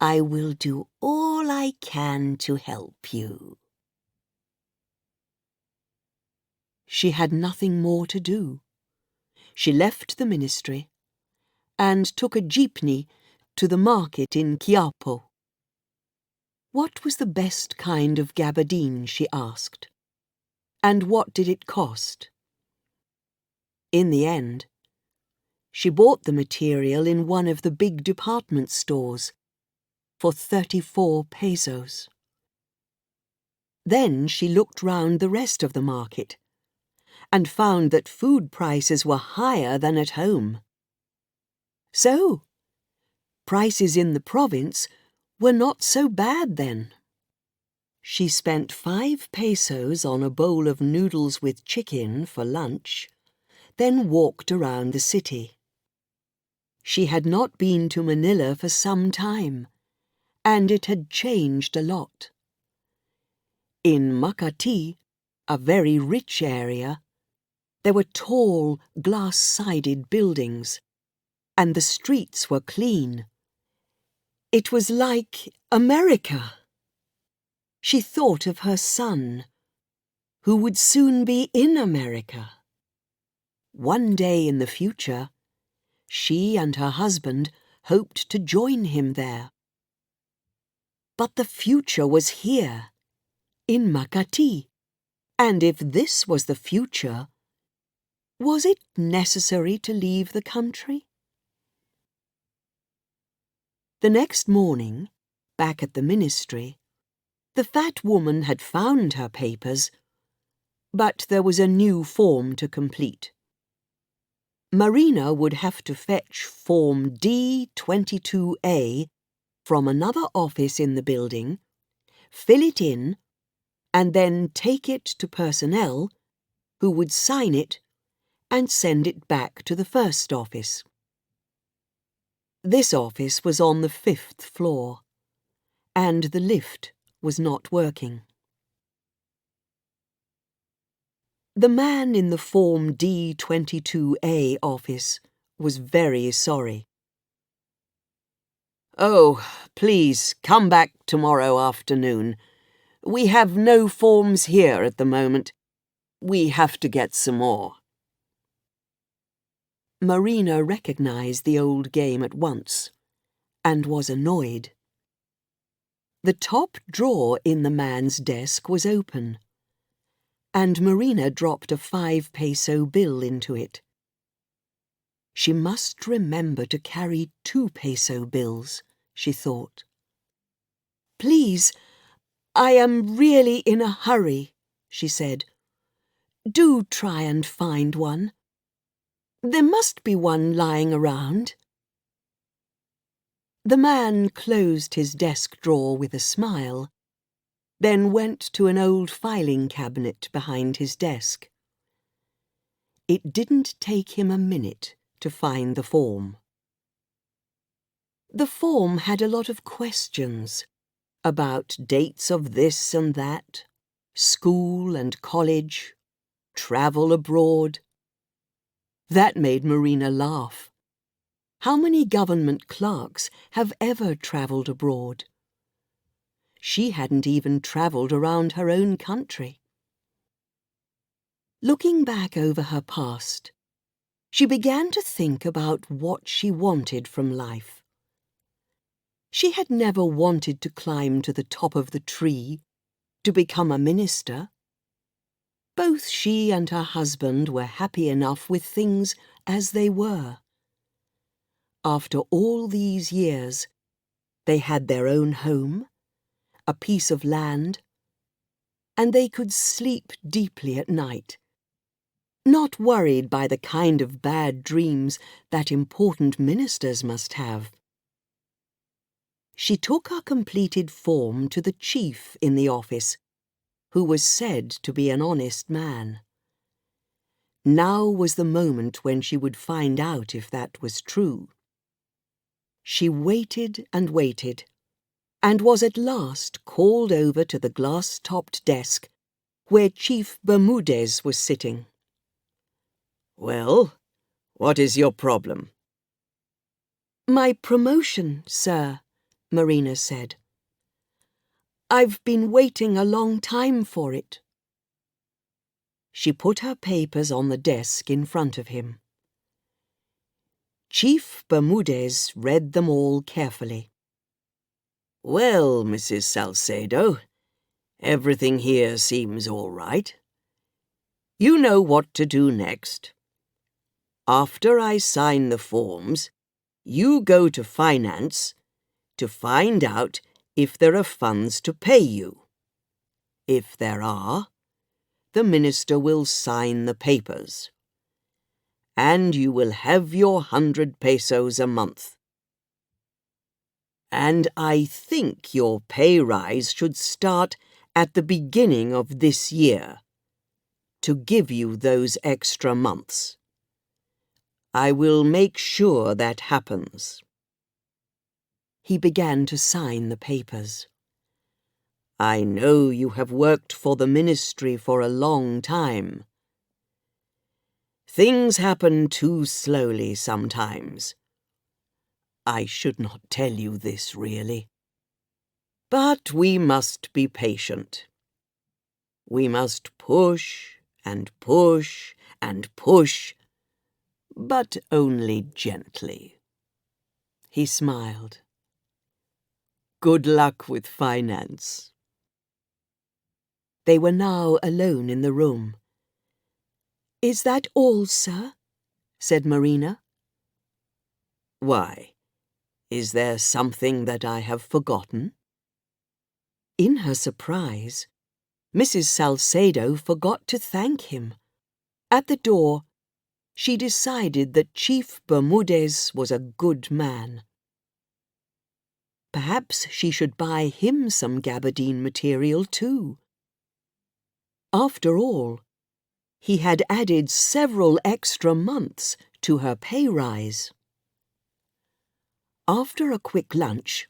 I will do all I can to help you." She had nothing more to do. She left the ministry and took a jeepney to the market in Quiapo. What was the best kind of gabardine, she asked, and what did it cost? In the end, she bought the material in one of the big department stores for 34 pesos. Then she looked round the rest of the market and found that food prices were higher than at home. So, prices in the province were not so bad then. She spent 5 pesos on a bowl of noodles with chicken for lunch, then walked around the city. She had not been to Manila for some time, and it had changed a lot. In Makati, a very rich area, there were tall, glass-sided buildings, and the streets were clean. It was like America. She thought of her son, who would soon be in America. One day in the future, she and her husband hoped to join him there. But the future was here, in Makati, and if this was the future, was it necessary to leave the country? The next morning, back at the ministry, the fat woman had found her papers, but there was a new form to complete. Marina would have to fetch Form D22A from another office in the building, fill it in, and then take it to personnel, who would sign it and send it back to the first office. This office was on the 5th floor, and the lift was not working. The man in the Form D22A office was very sorry. "Oh, please come back tomorrow afternoon. We have no forms here at the moment. We have to get some more." Marina recognized the old game at once and was annoyed. The top drawer in the man's desk was open, and Marina dropped a 5 peso bill into it. She must remember to carry 2 peso bills, she thought. "Please, I am really in a hurry," she said. "Do try and find one. There must be one lying around." The man closed his desk drawer with a smile, then went to an old filing cabinet behind his desk. It didn't take him a minute to find the form. The form had a lot of questions about dates of this and that, school and college, travel abroad. That made Marina laugh. How many government clerks have ever travelled abroad? She hadn't even travelled around her own country. Looking back over her past, she began to think about what she wanted from life. She had never wanted to climb to the top of the tree, to become a minister. Both she and her husband were happy enough with things as they were. After all these years, they had their own home, a piece of land, and they could sleep deeply at night, not worried by the kind of bad dreams that important ministers must have. She took her completed form to the chief in the office, who was said to be an honest man. Now was the moment when she would find out if that was true. She waited and waited, and was at last called over to the glass-topped desk where Chief Bermudez was sitting. "Well, what is your problem?" "My promotion, sir," Marina said. "I've been waiting a long time for it." She put her papers on the desk in front of him. Chief Bermudez read them all carefully. "Well, Mrs. Salcedo, everything here seems all right. You know what to do next. After I sign the forms, you go to finance to find out if there are funds to pay you. If there are, the minister will sign the papers, and you will have your 100 pesos a month. And I think your pay rise should start at the beginning of this year, to give you those extra months. I will make sure that happens. He began to sign the papers. I know you have worked for the ministry for a long time. Things happen too slowly sometimes. I should not tell you this, really. But we must be patient. We must push and push and push, but only gently. He smiled. Good luck with finance. They were now alone in the room. Is that all, sir? Said Marina. Why? Is there something that I have forgotten? In her surprise, Mrs. Salcedo forgot to thank him. At the door, she decided that Chief Bermudez was a good man. Perhaps she should buy him some gabardine material too. After all, he had added several extra months to her pay rise. After a quick lunch,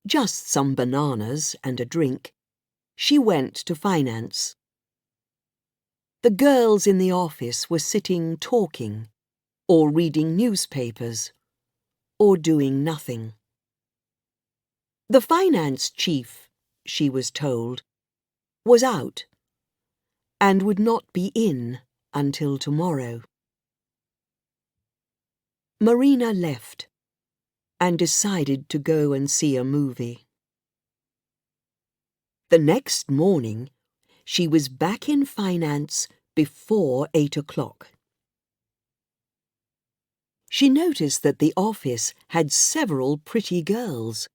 just some bananas and a drink, she went to finance. The girls in the office were sitting talking, or reading newspapers, or doing nothing. The finance chief, she was told, was out and would not be in until tomorrow. Marina left and decided to go and see a movie. The next morning, she was back in finance before 8 o'clock. She noticed that the office had several pretty girls,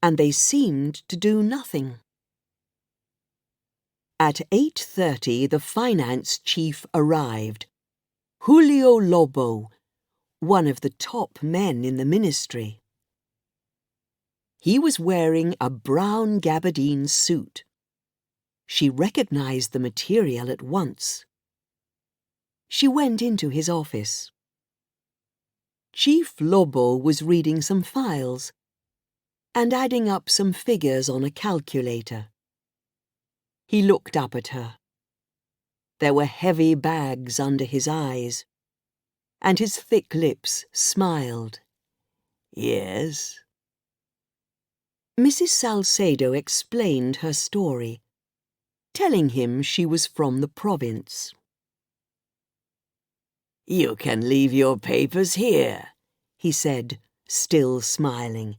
and they seemed to do nothing. At 8:30, the finance chief arrived, Julio Lobo, one of the top men in the ministry. He was wearing a brown gabardine suit. She recognized the material at once. She went into his office. Chief Lobo was reading some files and adding up some figures on a calculator. He looked up at her. There were heavy bags under his eyes, and his thick lips smiled. Yes? Mrs. Salcedo explained her story, telling him she was from the province. You can leave your papers here, he said, still smiling.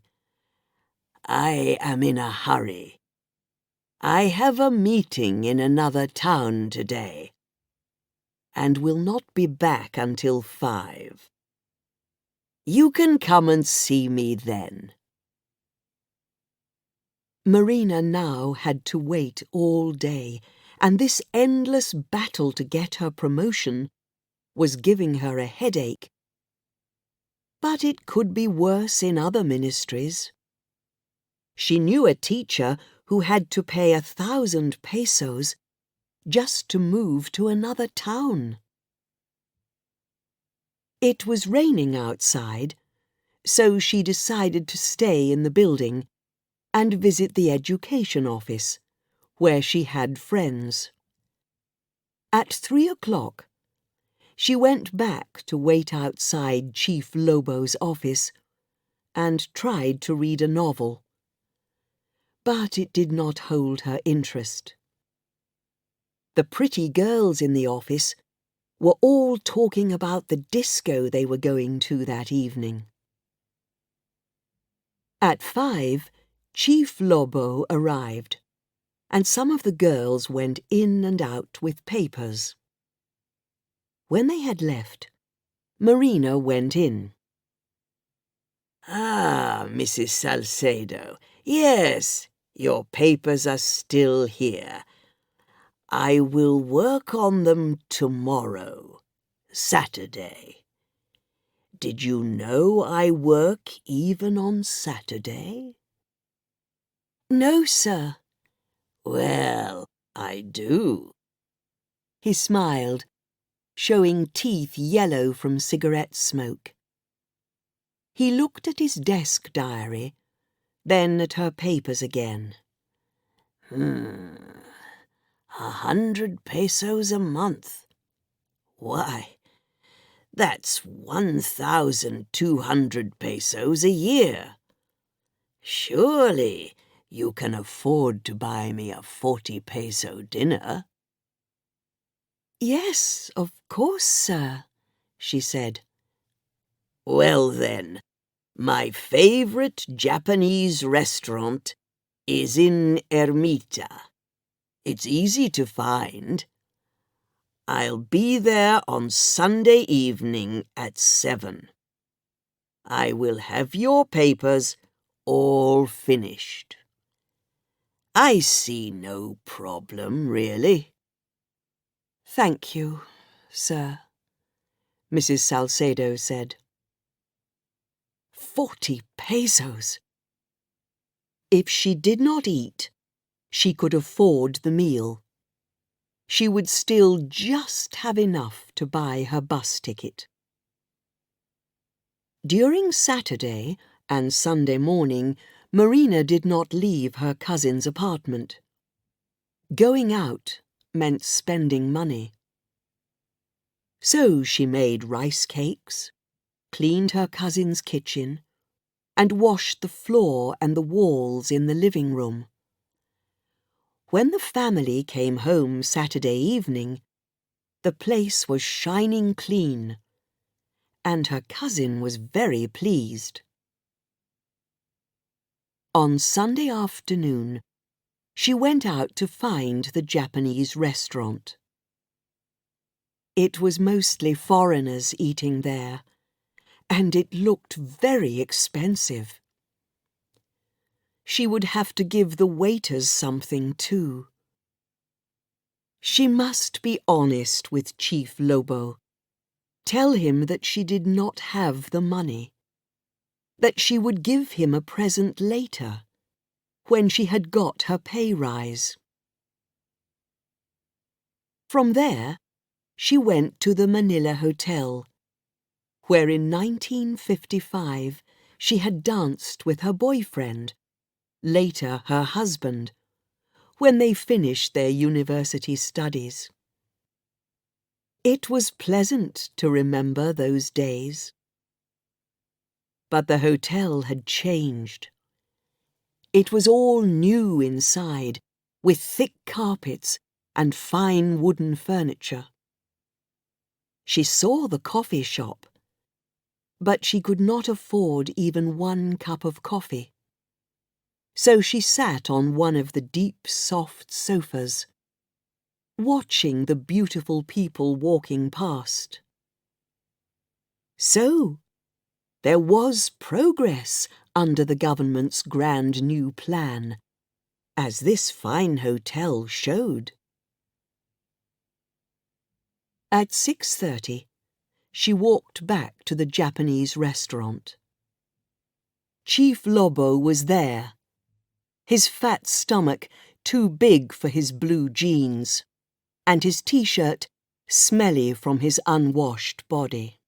I am in a hurry. I have a meeting in another town today, and will not be back until 5. You can come and see me then. Marina now had to wait all day, and this endless battle to get her promotion was giving her a headache. But it could be worse in other ministries. She knew a teacher who had to pay 1,000 pesos just to move to another town. It was raining outside, so she decided to stay in the building and visit the education office, where she had friends. At 3 o'clock, she went back to wait outside Chief Lobo's office and tried to read a novel. But it did not hold her interest. The pretty girls in the office were all talking about the disco they were going to that evening. At 5, Chief Lobo arrived, and some of the girls went in and out with papers. When they had left, Marina went in. Ah, Mrs. Salcedo. Yes, your papers are still here. I will work on them tomorrow, Saturday. Did you know I work even on Saturday? No, sir. Well, I do. He smiled, showing teeth yellow from cigarette smoke. He looked at his desk diary, then at her papers again. 100 pesos a month. Why, that's 1,200 pesos a year. Surely you can afford to buy me a 40-peso dinner. Yes, of course, sir, she said. Well then, my favorite Japanese restaurant is in Ermita. It's easy to find. I'll be there on Sunday evening at 7. I will have your papers all finished. I see no problem, really. Thank you, sir, Mrs. Salcedo said. 40 pesos! If she did not eat, she could afford the meal. She would still just have enough to buy her bus ticket. During Saturday and Sunday morning, Marina did not leave her cousin's apartment. Going out meant spending money. So she made rice cakes, cleaned her cousin's kitchen, and washed the floor and the walls in the living room. When the family came home Saturday evening, the place was shining clean, and her cousin was very pleased. On Sunday afternoon, she went out to find the Japanese restaurant. It was mostly foreigners eating there, and it looked very expensive. She would have to give the waiters something too. She must be honest with Chief Lobo. Tell him that she did not have the money, that she would give him a present later, when she had got her pay rise. From there, she went to the Manila Hotel, where in 1955 she had danced with her boyfriend, later her husband, when they finished their university studies. It was pleasant to remember those days. But the hotel had changed. It was all new inside, with thick carpets and fine wooden furniture. She saw the coffee shop, but she could not afford even 1 cup of coffee. So she sat on one of the deep, soft sofas, watching the beautiful people walking past. So, there was progress under the government's grand new plan, as this fine hotel showed. At 6:30, she walked back to the Japanese restaurant. Chief Lobo was there, his fat stomach too big for his blue jeans, and his t-shirt smelly from his unwashed body.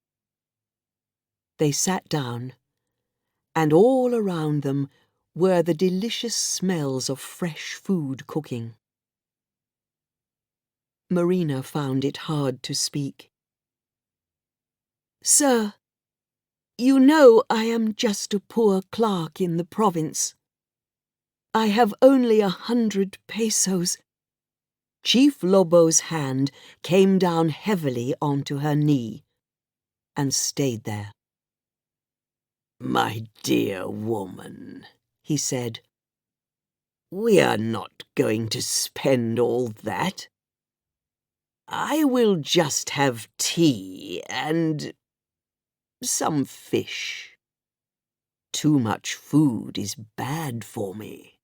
They sat down, and all around them were the delicious smells of fresh food cooking. Marina found it hard to speak. "Sir, you know I am just a poor clerk in the province. I have only 100 pesos. Chief Lobo's hand came down heavily onto her knee and stayed there. My dear woman, he said, we are not going to spend all that. I will just have tea and... some fish. Too much food is bad for me.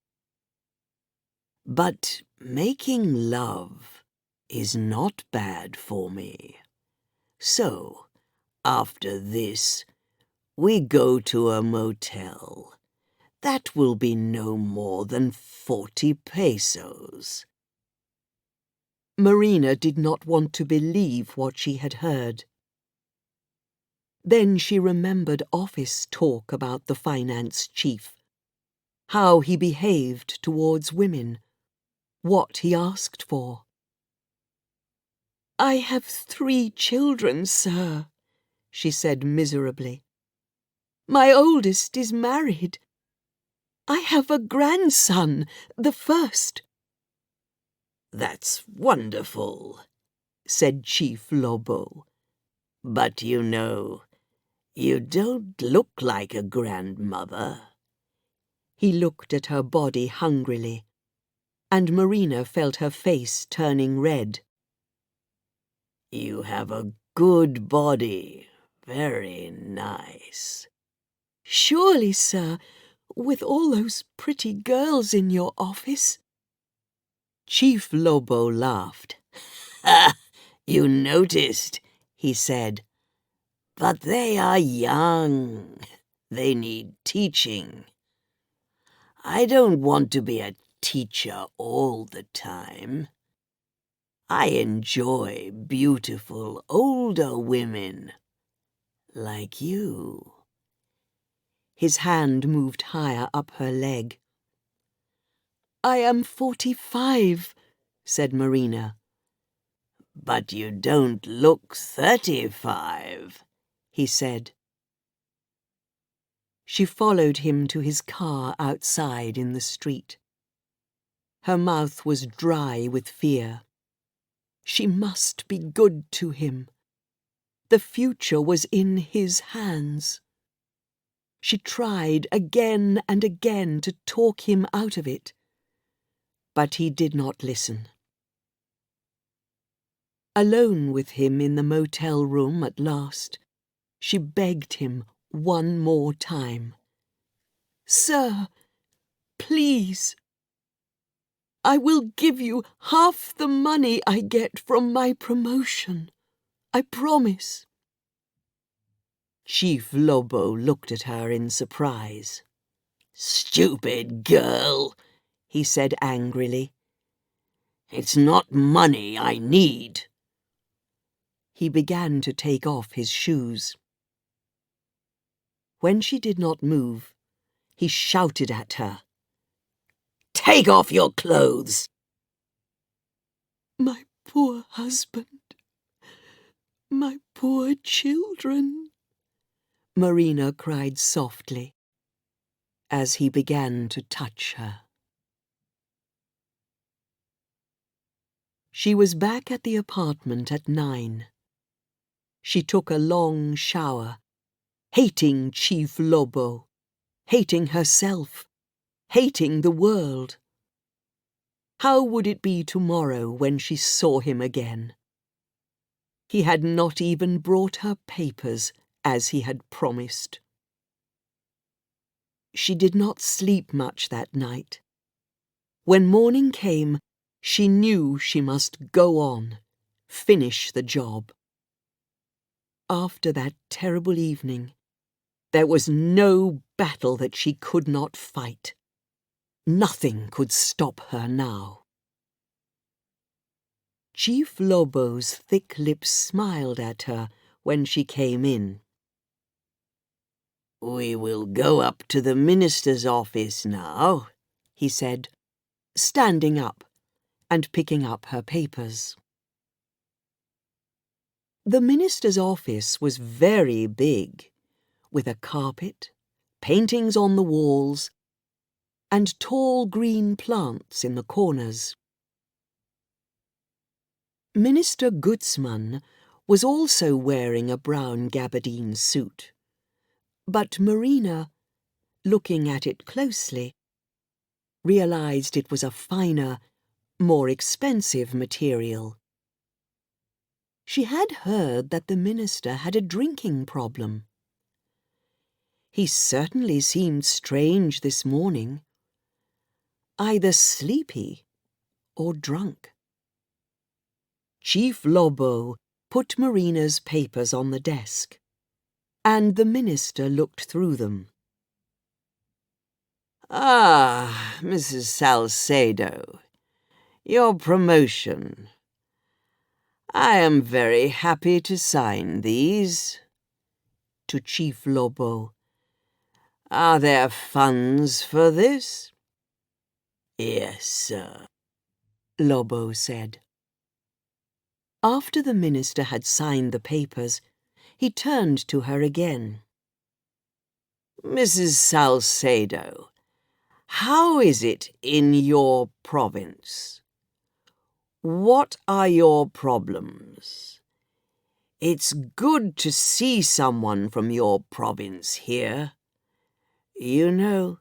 But making love is not bad for me. So, after this, we go to a motel. That will be no more than 40 pesos. Marina did not want to believe what she had heard. Then she remembered office talk about the finance chief, how he behaved towards women, what he asked for. "I have 3 children, sir," she said miserably. "My oldest is married. I have a grandson, the first." "That's wonderful," said Chief Lobo. "But you know, you don't look like a grandmother." He looked at her body hungrily, and Marina felt her face turning red. "You have a good body, very nice." "Surely, sir, with all those pretty girls in your office?" Chief Lobo laughed. "Ha! You noticed," he said. "But they are young. They need teaching. I don't want to be a teacher all the time. I enjoy beautiful older women like you." His hand moved higher up her leg. "I am 45, said Marina. "But you don't look 35, he said. She followed him to his car outside in the street. Her mouth was dry with fear. She must be good to him. The future was in his hands. She tried again and again to talk him out of it, but he did not listen. Alone with him in the motel room at last, she begged him one more time. "Sir, please. I will give you half the money I get from my promotion. I promise." Chief Lobo looked at her in surprise. "Stupid girl," he said angrily. "It's not money I need." He began to take off his shoes. When she did not move, he shouted at her. "Take off your clothes!" "My poor husband, my poor children," Marina cried softly, as he began to touch her. She was back at the apartment at 9. She took a long shower, hating Chief Lobo, hating herself, hating the world. How would it be tomorrow when she saw him again? He had not even brought her papers as he had promised. She did not sleep much that night. When morning came, she knew she must go on, finish the job. After that terrible evening, there was no battle that she could not fight. Nothing could stop her now. Chief Lobo's thick lips smiled at her when she came in. "We will go up to the minister's office now," he said, standing up and picking up her papers. The minister's office was very big, with a carpet, paintings on the walls, and tall green plants in the corners. Minister Gutzmann was also wearing a brown gabardine suit, but Marina, looking at it closely, realized it was a finer, more expensive material. She had heard that the minister had a drinking problem. He certainly seemed strange this morning, either sleepy or drunk. Chief Lobo put Marina's papers on the desk, and the minister looked through them. "Ah, Mrs. Salcedo, your promotion. I am very happy to sign these." To Chief Lobo, "Are there funds for this?" "Yes, sir," Lobo said. After the minister had signed the papers, he turned to her again. "Mrs. Salcedo, how is it in your province? What are your problems? It's good to see someone from your province here. You know,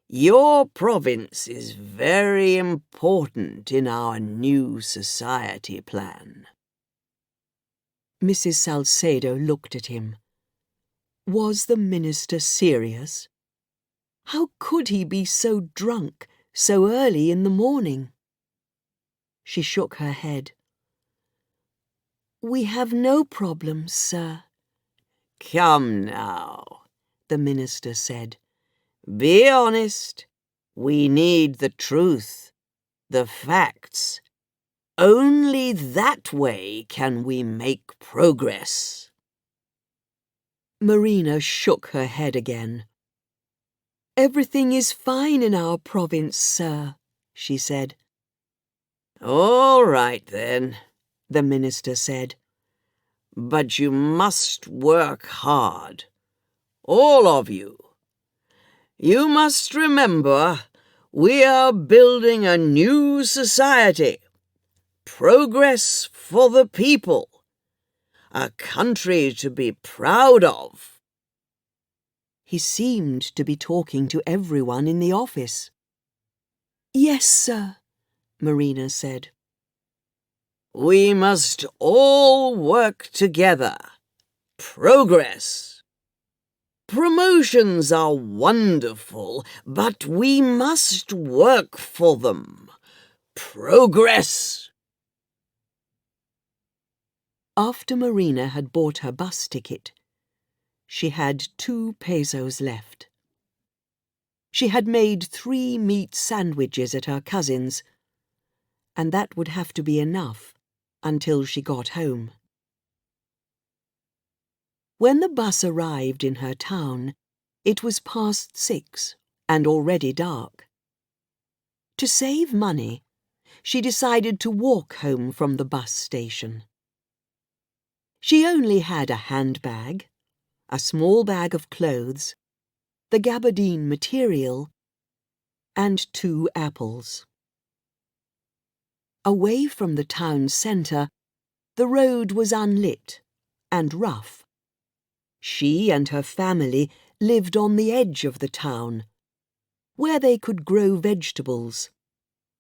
your province is very important in our new society plan." Mrs. Salcedo looked at him. Was the minister serious? How could he be so drunk so early in the morning? She shook her head. "We have no problems, sir." "Come now," the minister said. "Be honest. We need the truth, the facts. Only that way can we make progress." Marina shook her head again. "Everything is fine in our province, sir," she said. "All right, then," the minister said. "But you must work hard. All of you. You must remember, we are building a new society. Progress for the people. A country to be proud of." He seemed to be talking to everyone in the office. "Yes, sir," Marina said. "We must all work together. Progress. Promotions are wonderful, but we must work for them. Progress." After Marina had bought her bus ticket, she had 2 pesos left. She had made 3 meat sandwiches at her cousin's, and that would have to be enough until she got home. When the bus arrived in her town, it was past 6 and already dark. To save money, she decided to walk home from the bus station. She only had a handbag, a small bag of clothes, the gabardine material, and 2 apples. Away from the town centre, the road was unlit and rough. She and her family lived on the edge of the town, where they could grow vegetables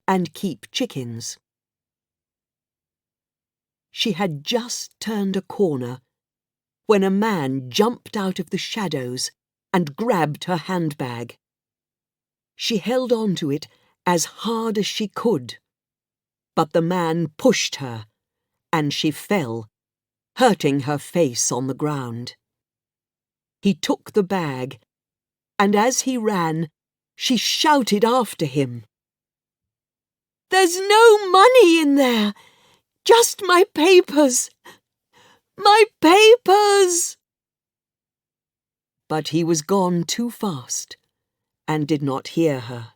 and keep chickens. She had just turned a corner when a man jumped out of the shadows and grabbed her handbag. She held on to it as hard as she could, but the man pushed her, and she fell, hurting her face on the ground. He took the bag, and as he ran, she shouted after him, "There's no money in there! Just my papers! My papers!" But he was gone too fast and did not hear her.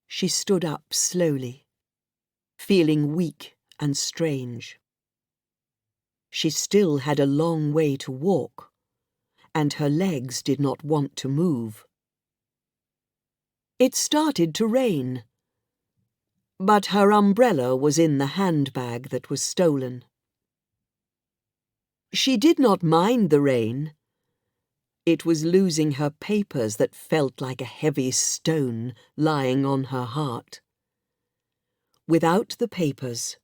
She stood up slowly, feeling weak and strange. She still had a long way to walk, and her legs did not want to move. It started to rain, but her umbrella was in the handbag that was stolen. She did not mind the rain. It was losing her papers that felt like a heavy stone lying on her heart. Without the papers,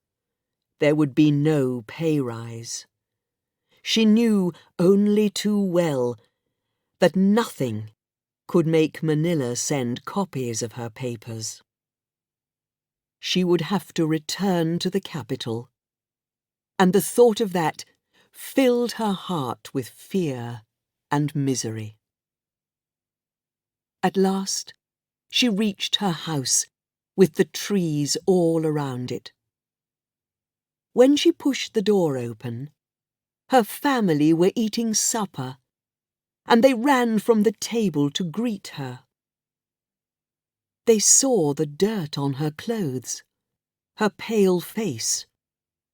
there would be no pay rise. She knew only too well that nothing could make Manila send copies of her papers. She would have to return to the capital, and the thought of that filled her heart with fear and misery. At last, she reached her house with the trees all around it. When she pushed the door open, her family were eating supper, and they ran from the table to greet her. They saw the dirt on her clothes, her pale face,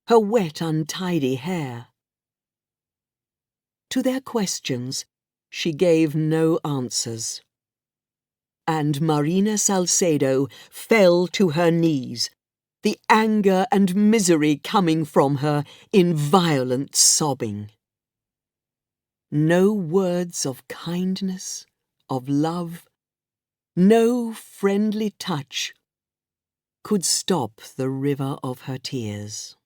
her wet, untidy hair. To their questions, she gave no answers. And Marina Salcedo fell to her knees, the anger and misery coming from her in violent sobbing. No words of kindness, of love, no friendly touch could stop the river of her tears.